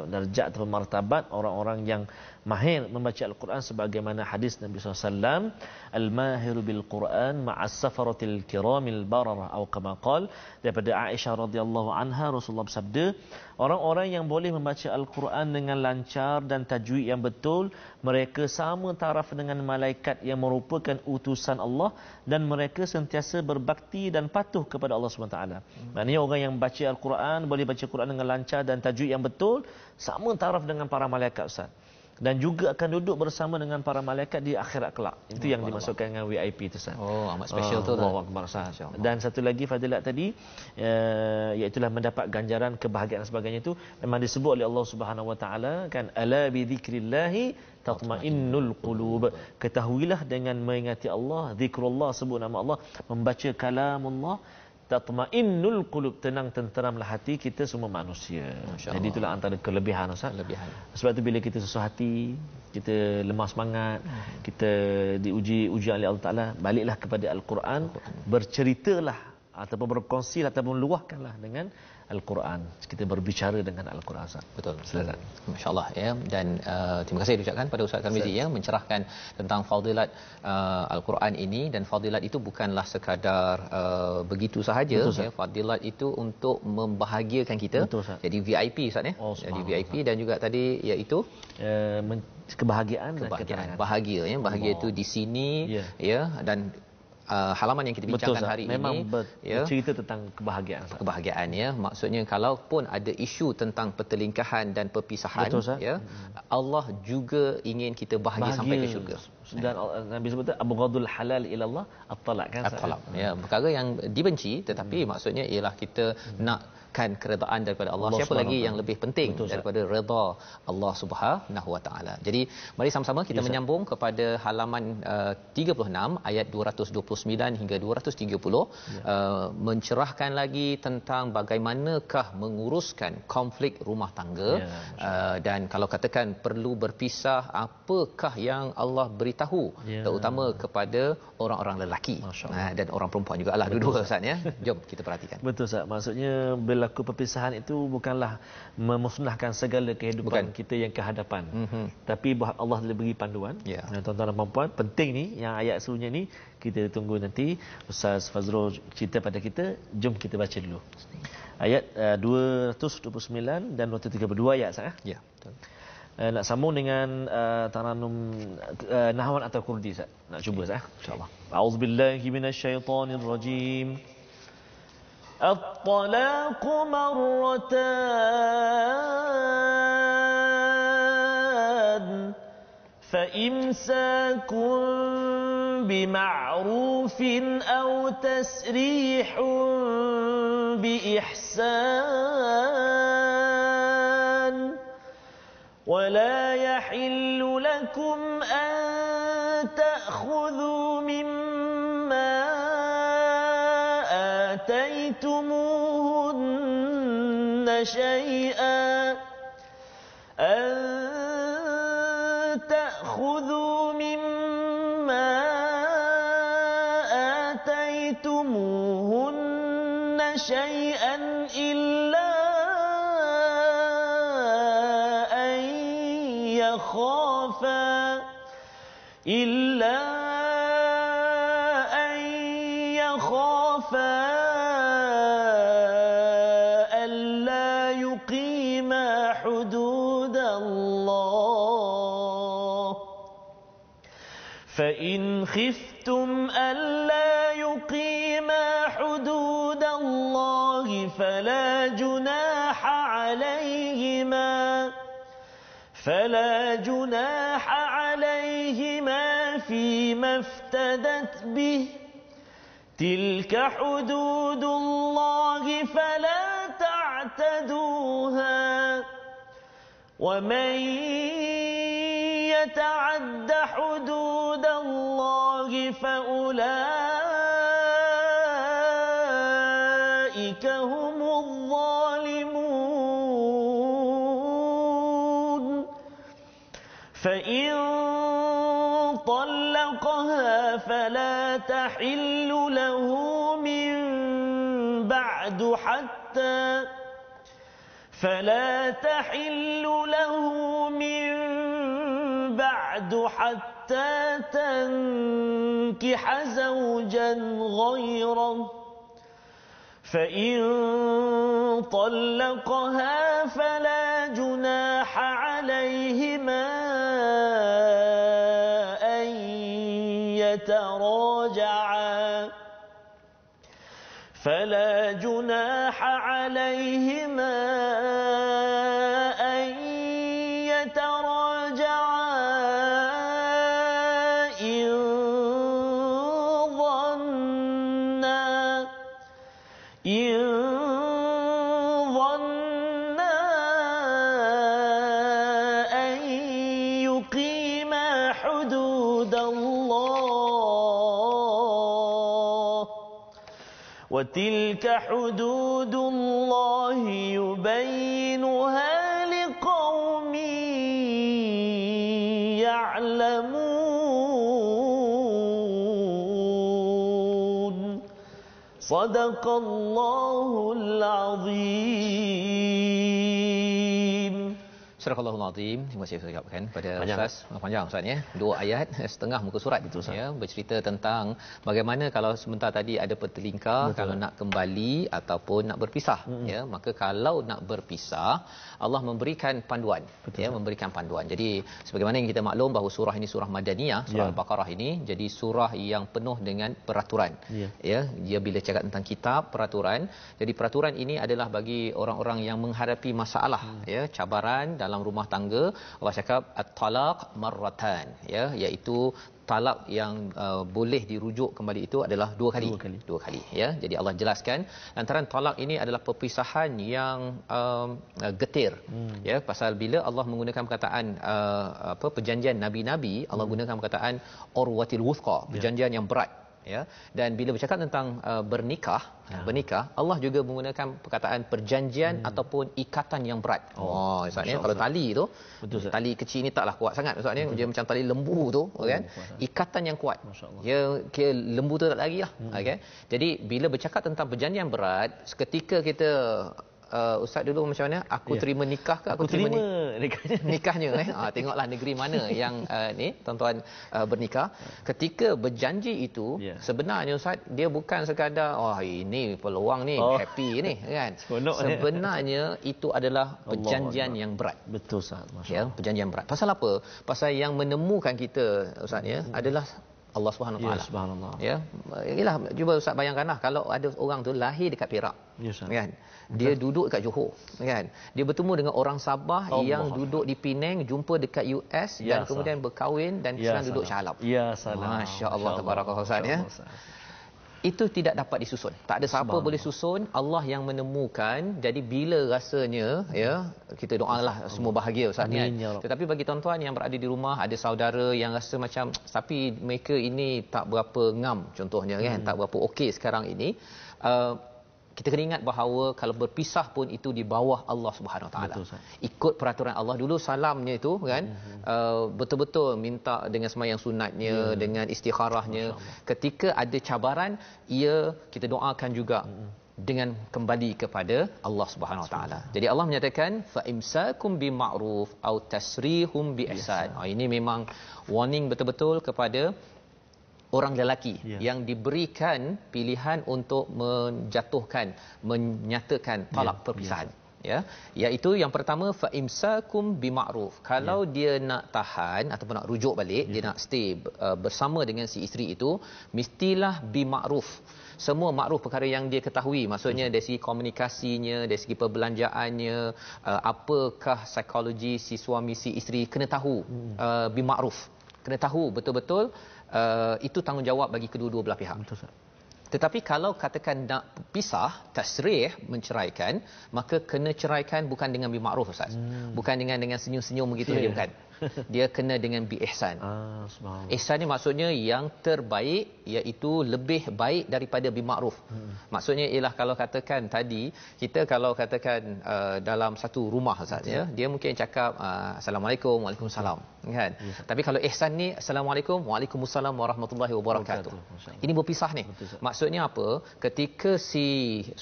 darjat atau martabat orang-orang yang mahir membaca Al-Quran, sebagaimana hadis Nabi SAW, al-mahiru bil-Quran ma'as safaratil kiramil bararah, atau kama qala, daripada Aisyah radhiyallahu anha, Rasulullah bersabda, orang-orang yang boleh membaca Al-Quran dengan lancar dan tajwid yang betul, mereka sama taraf dengan malaikat yang merupakan utusan Allah, dan mereka sentiasa berbakti dan patuh kepada Allah SWT. Maknanya orang yang baca Al-Quran, boleh baca Al-Quran dengan lancar dan tajwid yang betul, sama taraf dengan para malaikat Ustaz. Dan juga akan duduk bersama dengan para malaikat di akhirat kelak. Itu yang dimaksudkan dengan VIP itu Ustaz. Oh, amat special tu lah. Akbar Ustaz. Dan satu lagi fadilat tadi, iaitulah mendapat ganjaran, kebahagiaan dan sebagainya, itu memang disebut oleh Allah Subhanahu Wa Taala kan, ala bi dzikrillahi tatmainnul qulub. Ketahuilah dengan mengingati Allah, zikrullah, sebut nama Allah, membaca kalamullah, tatmainnul qulub, tenang tenteramlah hati kita semua manusia. Jadi itulah antara kelebihan Ustaz. Sebab tu bila kita susah hati, kita lemah semangat, kita diuji ujian oleh Allah Taala, baliklah kepada Al-Quran, berceritalah ataupun berkongsilah ataupun luahkanlah dengan Al-Quran. Kita berbicara dengan Al-Quran. Betul. Silakan. Masya-Allah ya. Dan terima kasih diucapkan pada Ustaz Tarmizi yang mencerahkan tentang fadilat Al-Quran ini. Dan fadilat itu bukanlah sekadar begitu sahaja. Ya, fadilat itu untuk membahagiakan kita. Betul, jadi VIP Ustaz ya. Jadi VIP dan juga tadi iaitu kebahagiaan. Bahagia ya. Bahagia itu di sini ya, dan halaman yang kita bincangkan hari memang ini bercerita tentang kebahagiaan ya. Maksudnya kalaupun ada isu tentang pertelingkahan dan perpisahan, ya, Allah juga ingin kita bahagia sampai ke syurga. Dan Nabi sebut abghadul halal ila Allah at-talaq kan. At-talaq ya, perkara yang dibenci, tetapi maksudnya ialah kita nakkan keredaan daripada Allah. Siapa lagi yang lebih penting daripada redha Allah Subhanahu Wa Taala. Jadi mari sama-sama kita menyambung kepada halaman 36 ayat 229 hingga 230, mencerahkan lagi tentang bagaimanakah menguruskan konflik rumah tangga, dan kalau katakan perlu berpisah, apakah yang Allah beritahu terutama kepada orang-orang lelaki dan orang perempuan juga lah, dua-dua Ustaz ya. Jom kita perhatikan. Betul Ustaz. Maksudnya berlaku perpisahan itu bukanlah memusnahkan segala kehidupan kita yang kehadapan. Tapi Allah telah beri panduan. Tuan-tuan dan puan-puan, penting ni yang ayat serunya ni kita tunggu nanti Ustaz Fazrul cerita pada kita. Jom kita baca dulu. Ayat 229 dan 232 ayat Ustaz. Ya, betul. Nak sambung dengan taranum nahwan atau kurdi Ustaz. Nak cuba Ustaz insya-Allah. A'udzubillahi minasyaitonirrajim. At-talaqu marratan فإمساك بمعروف أو تسريح بإحسان ولا يحل لكم أن تأخذوا مما آتيتموهن شيئا إلا أن يخافا ألا يقيما حدود الله فإن خفتم ألا يقيما حدود الله فلا جناح عليهما فيما افتدت به تلك حدود الله فلا تعتدوها ومن يتعد حدود الله فأولئك هم الظالمون فإن طلقها فلا تحل له من بعد حتى تنكح زوجا غيره فإن طلقها فلا جناح عليهما أن يتراجعا إن ظنا أن يقيما حدود الله وتلك حدود الله يبينها لقوم يعلمون صدق الله العظيم. Surah Al-Azim. Terima kasih Ustaz ucapkan pada Ustaz. Panjang Ustaz ya. 2 ayat setengah muka surat itu ya, bercerita tentang bagaimana kalau sebentar tadi ada pertelingkar, kalau nak kembali ataupun nak berpisah ya, maka kalau nak berpisah Allah memberikan panduan. Ya, memberikan panduan. Jadi sebagaimana yang kita maklum bahawa surah ini surah Madaniyah, surah Al-Baqarah ini jadi surah yang penuh dengan peraturan. Ya, dia bila cakap tentang kitab peraturan, jadi peraturan ini adalah bagi orang-orang yang menghadapi masalah ya, cabaran dalam rumah tangga. Allah cakap at-talaq marratan ya, iaitu talak yang boleh dirujuk kembali itu adalah dua kali ya. Jadi Allah jelaskan lantaran talak ini adalah perpisahan yang getir ya, pasal bila Allah menggunakan perkataan perjanjian nabi-nabi, Allah gunakan perkataan urwatil wuthqa, perjanjian yang berat ya. Dan bila bercakap tentang bernikah, Allah juga menggunakan perkataan perjanjian ataupun ikatan yang berat. Maksudnya kalau tali tu, tali kecil ni taklah kuat sangat maksudnya, dia macam tali lembu tu kan, ikatan yang kuat. Ya, kira lembu tu tak lagi lah. Okay? Jadi bila bercakap tentang perjanjian berat, seketika kita Ustaz dulu macam mana? Aku terima nikah ke? Aku terima nikahnya. Tengoklah negeri mana yang ni tuan-tuan bernikah. Ketika berjanji itu sebenarnya Ustaz, dia bukan sekadar ini peluang ni, happy ni kan. Sebenarnya itu adalah perjanjian yang berat. Betul Ustaz. Ya, perjanjian berat. Pasal apa? Pasal yang menemukan kita Ustaz ya adalah Allah Subhanahu Wa Ya, Taala. subhanallah. Ya. Yalah, cuba Ustaz bayangkanlah kalau ada orang tu lahir dekat Perak. Ya, Ustaz. Kan? Dia duduk dekat Johor, kan? Dia bertemu dengan orang Sabah Allah yang duduk di Penang, jumpa dekat US Ya, dan Ustaz. kemudian berkahwin dan sekarang duduk salam. Shalab. Ya, salam. Masya-Allah tabarakallah Ustaz ya. Itu tidak dapat disusun. Tak ada siapa boleh susun, Allah yang menemukan. Jadi bila rasanya ya, kita doalah semua bahagia Ustaz ni. Amin, ya Rabb. Tetapi bagi tuan-tuan yang berada di rumah, ada saudara yang rasa macam tapi mereka ini tak berapa ngam contohnya kan, tak berapa okey sekarang ini. Kita kena ingat bahawa kalau berpisah pun itu di bawah Allah Subhanahu Wa Taala. Ikut peraturan Allah dulu salamnya itu kan, betul-betul minta dengan sembahyang sunatnya, dengan istikharahnya. Ketika ada cabaran, kita doakan juga dengan kembali kepada Allah Subhanahu Wa Taala. Jadi Allah menyatakan fa imsakum bima'ruf au tasrihum biihsan. Ini memang warning betul-betul kepada orang lelaki yang diberikan pilihan untuk menyatakan talak perpisahan. Ya, iaitu yang pertama fa imsakum bima'ruf. Kalau dia nak tahan ataupun nak rujuk balik, dia nak stay bersama dengan si isteri itu, mestilah bima'ruf. Semua makruf perkara yang dia ketahui, maksudnya dari segi komunikasinya, dari segi perbelanjaannya, apakah psikologi si suami si isteri, kena tahu bima'ruf. Kena tahu betul-betul itu tanggungjawab bagi kedua-dua belah pihak. Betul, Ustaz. Tetapi kalau katakan nak pisah, tasrih, menceraikan, maka kena ceraikan bukan dengan bima'ruf Ustaz. Bukan dengan senyum-senyum begitu dia bukan. Dia kena dengan biihsan. Subhanallah. Ihsan ni maksudnya yang terbaik, iaitu lebih baik daripada bima'ruf. Maksudnya ialah kalau katakan tadi, kita kalau katakan dalam satu rumah Ustaz ya, dia mungkin cakap Assalamualaikum, Waalaikumsalam kan. Tapi kalau ihsan ni Assalamualaikum, Waalaikumsalam warahmatullahi wabarakatuh. Ini berpisah ni. Maksudnya apa? Ketika si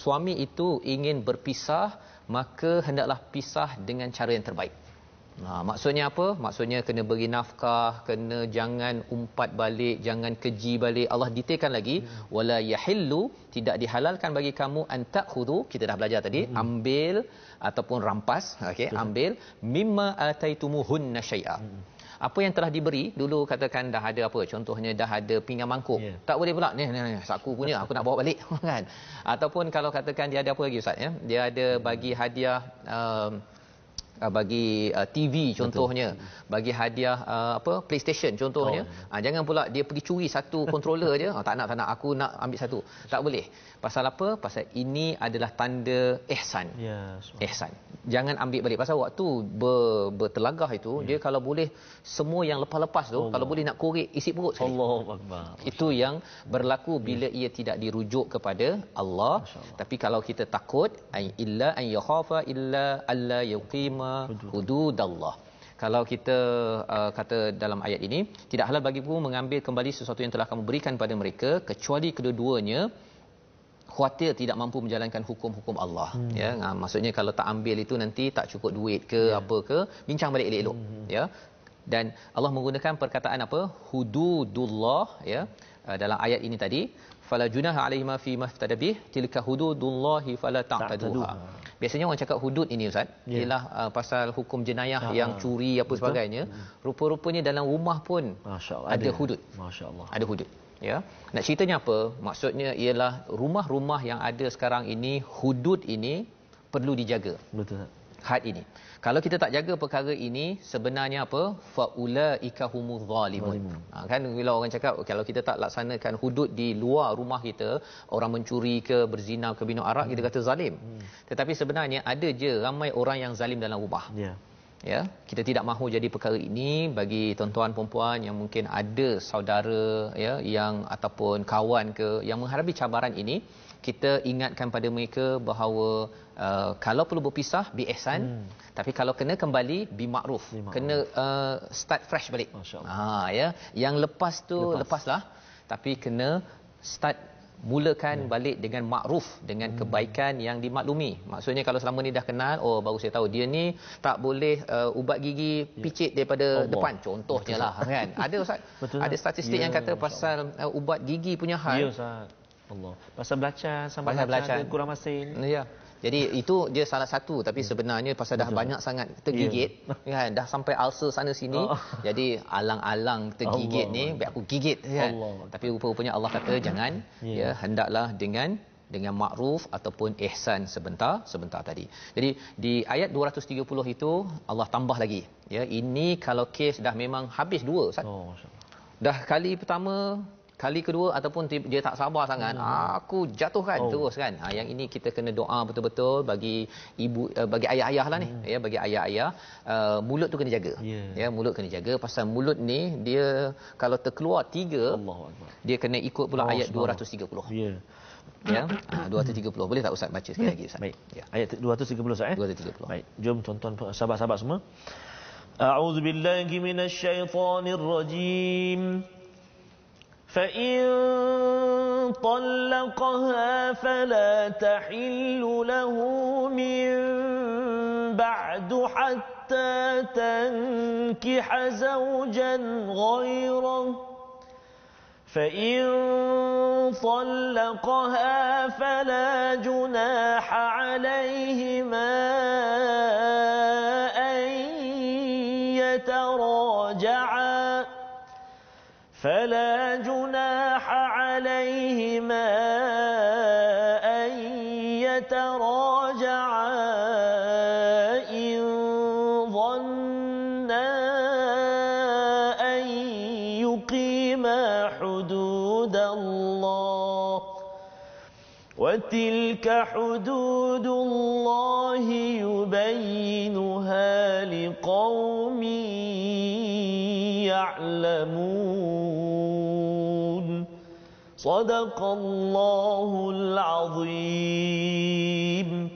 suami itu ingin berpisah, maka hendaklah pisah dengan cara yang terbaik. Maksudnya apa? Maksudnya kena beri nafkah, kena jangan umpat balik, jangan keji balik. Allah detailkan lagi, wala yahillu, tidak dihalalkan bagi kamu an ta'khudhu, kita dah belajar tadi, ambil ataupun rampas, okey, ambil mimma ataitumuhunna syai'a. Apa yang telah diberi, dulu katakan dah ada apa, contohnya dah ada pinggan mangkuk, tak boleh pula ni aku punya, aku nak bawa balik kan. Ataupun kalau katakan dia ada apa lagi Ustaz ya, dia ada bagi hadiah bagi TV contohnya, bagi hadiah PlayStation contohnya. Jangan pula dia pergi curi satu controller je. Tak nak, aku nak ambil satu. Tak boleh. Pasal apa? Pasal ini adalah tanda ihsan. Ihsan. Jangan ambil balik. Pasal waktu bertelagah itu, dia kalau boleh semua yang lepas-lepas tu, kalau boleh nak korek isi perut sekali. Allahuakbar. Itu yang berlaku bila ia tidak dirujuk kepada Allah. Tapi kalau kita takut, illa an yakhafa illa alla yuqima hududallah. Kalau kita kata dalam ayat ini, tidak halal bagimu mengambil kembali sesuatu yang telah kamu berikan pada mereka, kecuali kedua-duanya khawatir tidak mampu menjalankan hukum-hukum Allah. Ya, maksudnya kalau tak ambil itu nanti tak cukup duit ke apa ke, bincang balik elok-elok. Ya. Dan Allah menggunakan perkataan apa? Hududullah ya. Dalam ayat ini tadi, fala junaha alaihima fi maftadabih tilka hududullahi fala ta'taduha. Biasanya orang cakap hudud ini Ustaz, ialah pasal hukum jenayah yang curi apa sebagainya. Rupa-rupanya dalam rumah pun ada hudud. Masya-Allah. Ada hudud. Ya. Nak ceritanya apa? Maksudnya ialah rumah-rumah yang ada sekarang ini, hudud ini perlu dijaga. Betul. Had ini. Kalau kita tak jaga perkara ini, sebenarnya apa? Faulaika humuz zalimun. Kan bila orang cakap kalau kita tak laksanakan hudud di luar rumah kita, orang mencuri ke, berzina ke, minum arak, kita kata zalim. Tetapi sebenarnya ada je ramai orang yang zalim dalam rumah. Ya, kita tidak mahu jadi perkara ini bagi tuan-tuan perempuan yang mungkin ada saudara ya yang ataupun kawan ke yang menghadapi cabaran ini, kita ingatkan pada mereka bahawa kalau perlu berpisah bi ihsan, tapi kalau kena kembali bi ma'ruf, kena start fresh balik. Ya, yang lepas tu lepaslah, tapi kena start mulakan balik dengan makruf, dengan kebaikan yang dimaklumi. Maksudnya kalau selama ni dah kenal, baru saya tahu dia ni tak boleh ubat gigi picit daripada depan contohnya lah kan. Ada Ustaz, ada statistik yang kata pasal ubat gigi punya hal. Ya Ustaz. Allah. Pasal belacan sampai belacan kurang masin. Ya. Jadi itu dia salah satu, tapi sebenarnya pasal dah banyak sangat tergigit, kan, dah sampai ulcer sana sini. Jadi alang-alang tergigit ni, biar aku gigit, kan. Tapi rupa-rupanya Allah kata jangan, ya, hendaklah dengan makruf ataupun ihsan sebentar tadi. Jadi di ayat 230 itu Allah tambah lagi, ya, ini kalau kes dah memang habis dua, Ustaz. Dah kali pertama, kali kedua ataupun dia tak sabar sangat, aku jatuhkan terus, kan. Yang ini kita kena doa betul-betul bagi ibu, bagi ayah-ayah lah ni, ya, bagi ayah-ayah, mulut tu kena jaga. Ya, mulut kena jaga, pasal mulut ni dia kalau terkeluar 3, dia kena ikut pula ayat 230. Ya, 230. Boleh tak Ustaz baca sekali lagi, Ustaz? Baik. Ya. Ayat 230, Ustaz, 230. Baik. Jom tuan-tuan sahabat-sahabat semua. A'udzu billahi minasyaitonir rajim. فإن طلقها فلا تحل له من بعد حتى تنكح زوجا غيره فإن طلقها فلا جناح عليهما أن يتراجعا إن ظنا أن يقيما حدود الله وتلك حدود الله يبينها لقوم يعلمون صدق الله العظيم.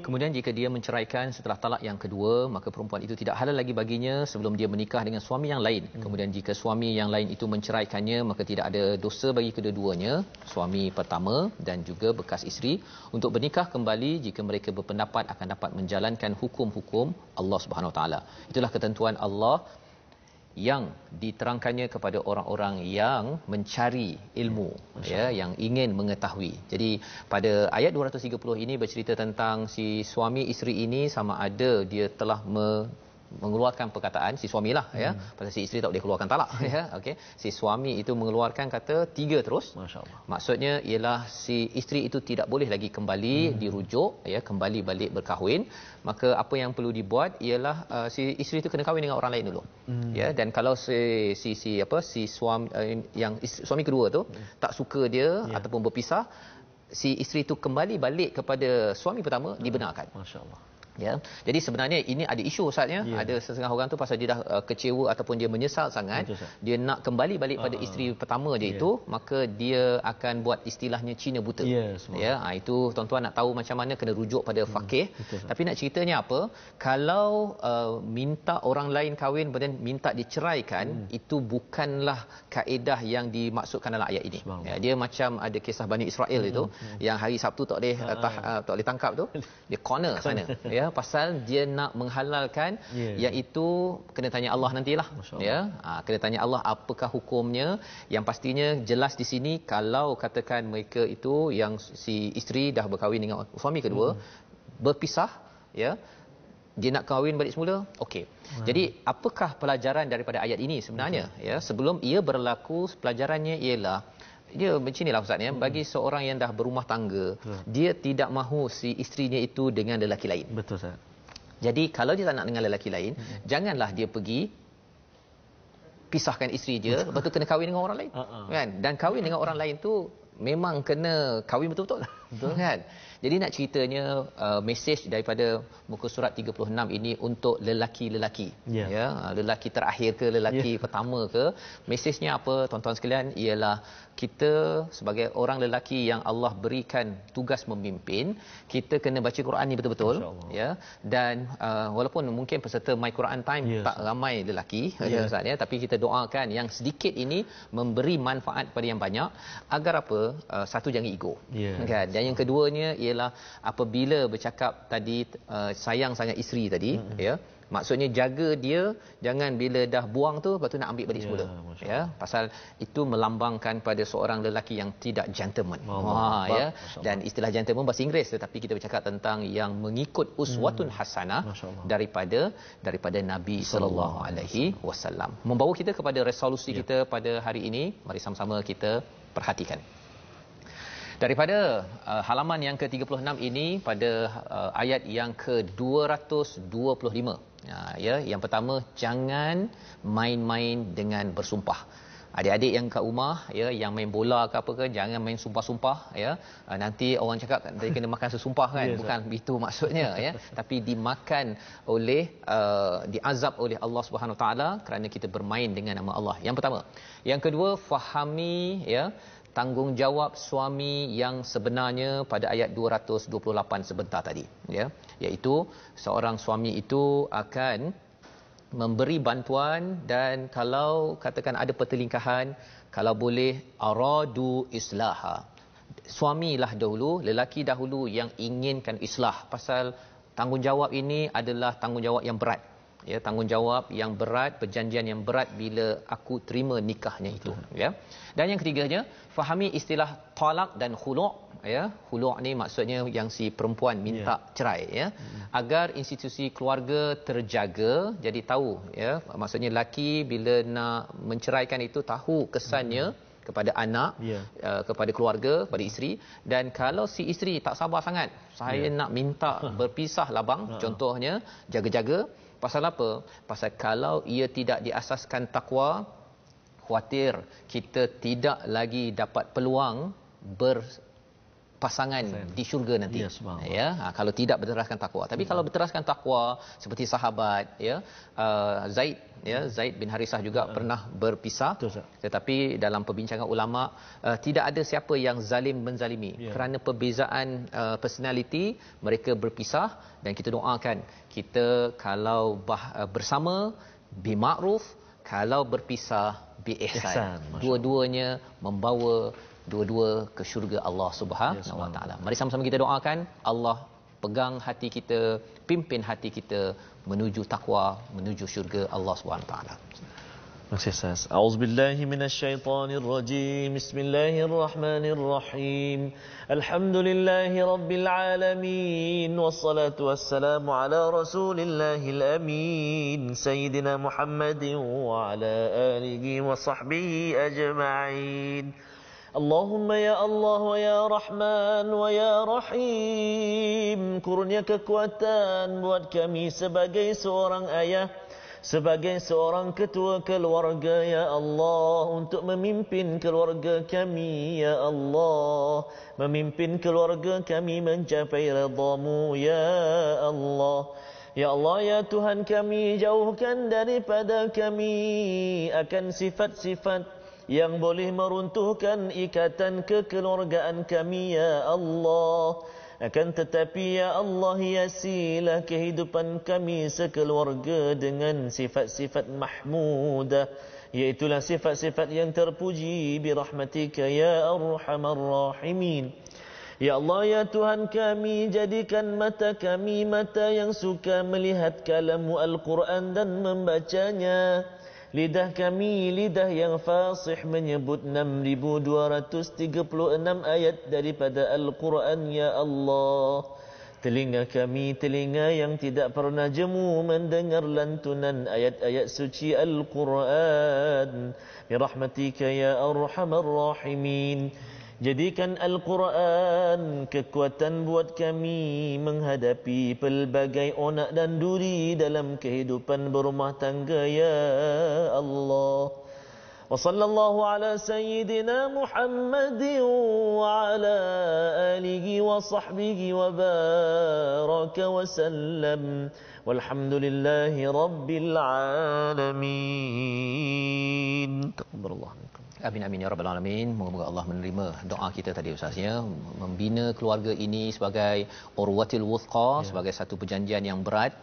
Kemudian jika dia menceraikan setelah talak yang kedua, maka perempuan itu tidak halal lagi baginya sebelum dia menikah dengan suami yang lain. Kemudian jika suami yang lain itu menceraikannya, maka tidak ada dosa bagi kedua-duanya, suami pertama dan juga bekas isteri, untuk bernikah kembali jika mereka berpendapat akan dapat menjalankan hukum-hukum Allah Subhanahu Wa Taala. Itulah ketentuan Allah yang diterangkannya kepada orang-orang yang mencari ilmu, ya, yang ingin mengetahui. Jadi pada ayat 230 ini bercerita tentang si suami isteri ini sama ada dia telah mengeluarkan perkataan, si suamilah, ya, pasal si isteri tak boleh keluarkan talak, ya, okey. Si suami itu mengeluarkan kata 3 terus. Masya-Allah. Maksudnya ialah si isteri itu tidak boleh lagi kembali dirujuk, ya, kembali balik berkahwin. Maka apa yang perlu dibuat ialah si isteri itu kena kahwin dengan orang lain dulu. Ya, dan kalau si suami yang suami kedua tu tak suka dia ataupun berpisah, si isteri itu kembali balik kepada suami pertama, dibenarkan. Masya-Allah. Ya, jadi sebenarnya ini ada isu, Ustaz, ya. Ada setengah orang tu pasal dia dah kecewa ataupun dia menyesal sangat, dia nak kembali balik pada isteri pertama dia itu, maka dia akan buat istilahnya Cina buta. Ya, itu tuan-tuan nak tahu macam mana, kena rujuk pada faqih. Tapi nak ceritanya apa? Kalau minta orang lain kahwin dan minta diceraikan, itu bukanlah kaedah yang dimaksudkan dalam ayat ini. Ya, dia macam ada kisah Bani Israel itu yang hari Sabtu tak boleh tangkap tu, dia corner sana. Ya, pasal dia nak menghalalkan, iaitu kena tanya Allah nantilah, ya. Kena tanya Allah apakah hukumnya. Yang pastinya jelas di sini, kalau katakan mereka itu yang si isteri dah berkahwin dengan suami kedua, berpisah, ya, dia nak kahwin balik semula, okey. Jadi apakah pelajaran daripada ayat ini sebenarnya? Ya, sebelum ia berlaku, pelajarannya ialah dia macam inilah, Ustaz, ya, bagi seorang yang dah berumah tangga, dia tidak mahu si isterinya itu dengan lelaki lain. Betul, Ustaz. Jadi kalau dia tak nak dengan lelaki lain, janganlah dia pergi pisahkan isteri dia, lepas tu kena kahwin dengan orang lain. Kan? Dan kahwin dengan orang lain tu memang kena kahwin betul-betul. Betul kan? Jadi nak ceritanya mesej daripada muka surat 36 ini untuk lelaki-lelaki. Ya, lelaki terakhir ke lelaki pertama ke, mesejnya apa tuan-tuan sekalian ialah kita sebagai orang lelaki yang Allah berikan tugas memimpin, kita kena baca Quran ni betul-betul, ya. Dan walaupun mungkin peserta My Quran Time tak ramai lelaki, Ustaz, ya, tapi kita doakan yang sedikit ini memberi manfaat kepada yang banyak, agar apa? Satu, jangan ego. Kan? Dan Dan yang keduanya ialah apabila bercakap tadi sayang sangat isteri tadi, ya. Maksudnya jaga dia, jangan bila dah buang tu lepas tu nak ambil balik semula. Ya, pasal itu melambangkan pada seorang lelaki yang tidak gentleman. Ya. Dan istilah gentleman bahasa Inggeris, tetapi kita bercakap tentang yang mengikut uswatun hasanah daripada Nabi sallallahu alaihi wasallam. Membawa kita kepada resolusi kita pada hari ini, mari sama-sama kita perhatikan. Daripada halaman yang ke-36 ini pada ayat yang ke-225. Ya, yang pertama, jangan main-main dengan bersumpah. Adik-adik yang kat rumah, ya, yang main bola ke apa ke, jangan main sumpah-sumpah, ya. Nanti orang cakap dia kena makan sesumpah kan. Bukan begitu maksudnya, ya. Tapi dimakan oleh diazab oleh Allah Subhanahu taala kerana kita bermain dengan nama Allah. Yang pertama. Yang kedua, fahami, ya, tanggungjawab suami yang sebenarnya pada ayat 228 sebentar tadi, ya, iaitu seorang suami itu akan memberi bantuan, dan kalau katakan ada pertelingkahan, kalau boleh aradu islaha, suamilah dahulu, lelaki dahulu yang inginkan islah, pasal tanggungjawab ini adalah tanggungjawab yang berat. Ya, tanggungjawab yang berat, perjanjian yang berat bila aku terima nikahnya itu, ya. Dan yang ketiganya, fahami istilah talak dan khulu', ya. Khulu' ni maksudnya yang si perempuan minta cerai, ya. Agar institusi keluarga terjaga, jadi tahu, ya. Maksudnya lelaki bila nak menceraikan itu tahu kesannya kepada anak, kepada keluarga, pada isteri. Dan kalau si isteri tak sabar sangat, saya nak minta berpisah lah bang, contohnya, jaga-jaga. Pasal apa? Pasal kalau ia tidak diasaskan takwa, khawatir kita tidak lagi dapat peluang berpasangan di syurga nanti. Ya, kalau tidak berteraskan takwa. Tapi kalau berteraskan takwa seperti sahabat, ya, Zaid bin Harisah juga pernah berpisah. Tetapi dalam perbincangan ulama, tidak ada siapa yang zalim menzalimi. Kerana perbezaan personality, mereka berpisah, dan kita doakan kita kalau bersama bima'ruf, kalau berpisah biihsan. Dua-duanya membawa dua-dua ke syurga Allah Subhanahu wa taala. Mari sama-sama kita doakan Allah pegang hati kita, pimpin hati kita menuju takwa, menuju syurga Allah Subhanahu wa taala. A'udzubillahi minasyaitonirrajim. Bismillahirrahmanirrahim. Alhamdulillahi rabbil alamin, wassalatu wassalamu ala rasulillahil amin, sayyidina Muhammadin wa ala alihi wa sahbihi ajma'in. Allahumma ya Allah wa ya Rahman wa ya Rahim, kurnia kekuatan buat kami sebagai seorang ayah, sebagai seorang ketua keluarga, ya Allah, untuk memimpin keluarga kami, ya Allah, memimpin keluarga kami mencapai redha-Mu, ya Allah. Ya Allah, ya Tuhan kami, jauhkan daripada kami akan sifat-sifat yang boleh meruntuhkan ikatan kekeluargaan kami, ya Allah. Akan tetapi, ya Allah, hiasilah kehidupan kami sekeluarga dengan sifat-sifat mahmudah, iaitulah sifat-sifat yang terpuji birahmatika ya arhamar rahimin. Ya Allah, ya Tuhan kami, jadikan mata kami mata yang suka melihat kalam-Mu Al-Quran dan membacanya. Lidah kami lidah yang fasih menyebut 6236 ayat daripada Al-Quran, ya Allah. Telinga kami telinga yang tidak pernah jemu mendengar lantunan ayat-ayat suci Al-Quran. Birahmatika ya arhamar rahimin. Jadikan Al-Quran kekuatan buat kami menghadapi pelbagai onak dan duri dalam kehidupan berumah tangga, ya Allah. Wa sallallahu ala sayyidina Muhammadin wa ala alihi wa sahbihi wa baraka wa sallam. Walhamdulillahi rabbil alamin. Taqabbalallahu minkum. Amin amin ya rabbal alamin. Moga-moga Allah menerima doa kita tadi Ustaz ya. Membina keluarga ini sebagai urwatil wuthqa, sebagai satu perjanjian yang berat.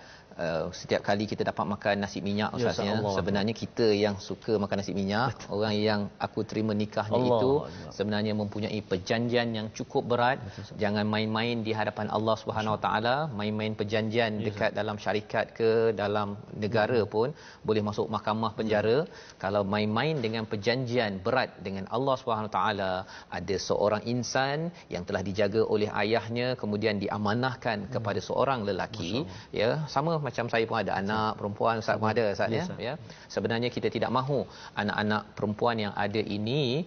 Setiap kali kita dapat makan nasi minyak Ustaz ya, sebenarnya kita yang suka makan nasi minyak. Betul. Orang yang aku terima nikahnya Allah itu sebenarnya mempunyai perjanjian yang cukup berat. Betul. Jangan main-main di hadapan Allah Subhanahu Wa Taala, main-main perjanjian dekat dalam syarikat ke dalam negara pun boleh masuk mahkamah penjara. Kalau main-main dengan perjanjian berat dengan Allah Subhanahu Wa Taala, ada seorang insan yang telah dijaga oleh ayahnya kemudian diamanahkan kepada seorang lelaki, ya, sama macam saya pun ada anak perempuan, Ustaz pun ada Ustaz ya. Sebenarnya kita tidak mahu anak-anak perempuan yang ada ini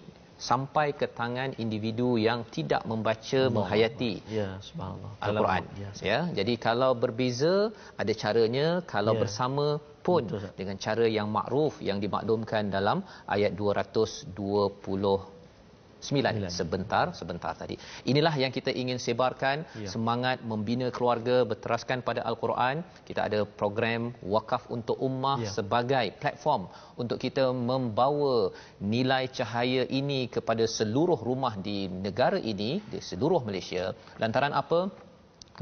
sampai ke tangan individu yang tidak membaca menghayati subhanallah Al-Quran ya. Jadi kalau berbeza ada caranya, kalau bersama pun dengan cara yang makruf yang dimaklumkan dalam ayat 229 sebentar tadi. Inilah yang kita ingin sebarkan, semangat membina keluarga berteraskan pada Al-Quran. Kita ada program Wakaf untuk Ummah sebagai platform untuk kita membawa nilai cahaya ini kepada seluruh rumah di negara ini, di seluruh Malaysia. Lantaran apa?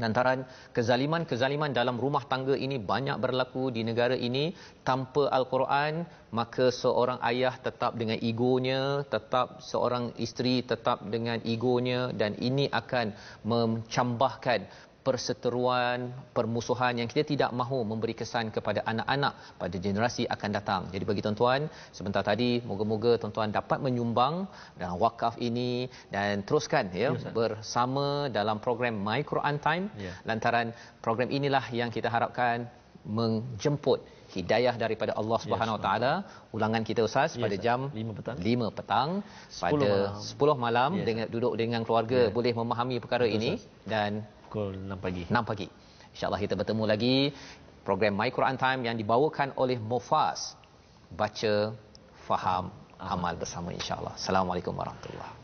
Lantaran kezaliman dalam rumah tangga ini banyak berlaku di negara ini. Tanpa Al-Quran, maka seorang ayah tetap dengan egonya, tetap seorang isteri tetap dengan egonya, dan ini akan mencambahkan perseteruan, permusuhan yang kita tidak mahu memberi kesan kepada anak-anak pada generasi akan datang. Jadi bagi tuan-tuan, sebentar tadi moga-moga tuan-tuan dapat menyumbang dalam wakaf ini dan teruskan bersama dalam program My Quran Time. Lantaran program inilah yang kita harapkan menjemput hidayah daripada Allah Subhanahu Wa Taala. Ulangan kita Ustaz pada jam 5 petang pada 10 malam dengan duduk dengan keluarga boleh memahami perkara ini dan pukul 6 pagi. 6 pagi. InsyaAllah kita bertemu lagi program My Quran Time yang dibawakan oleh Mufas. Baca, faham, amal bersama insyaAllah. Assalamualaikum warahmatullahi wabarakatuh.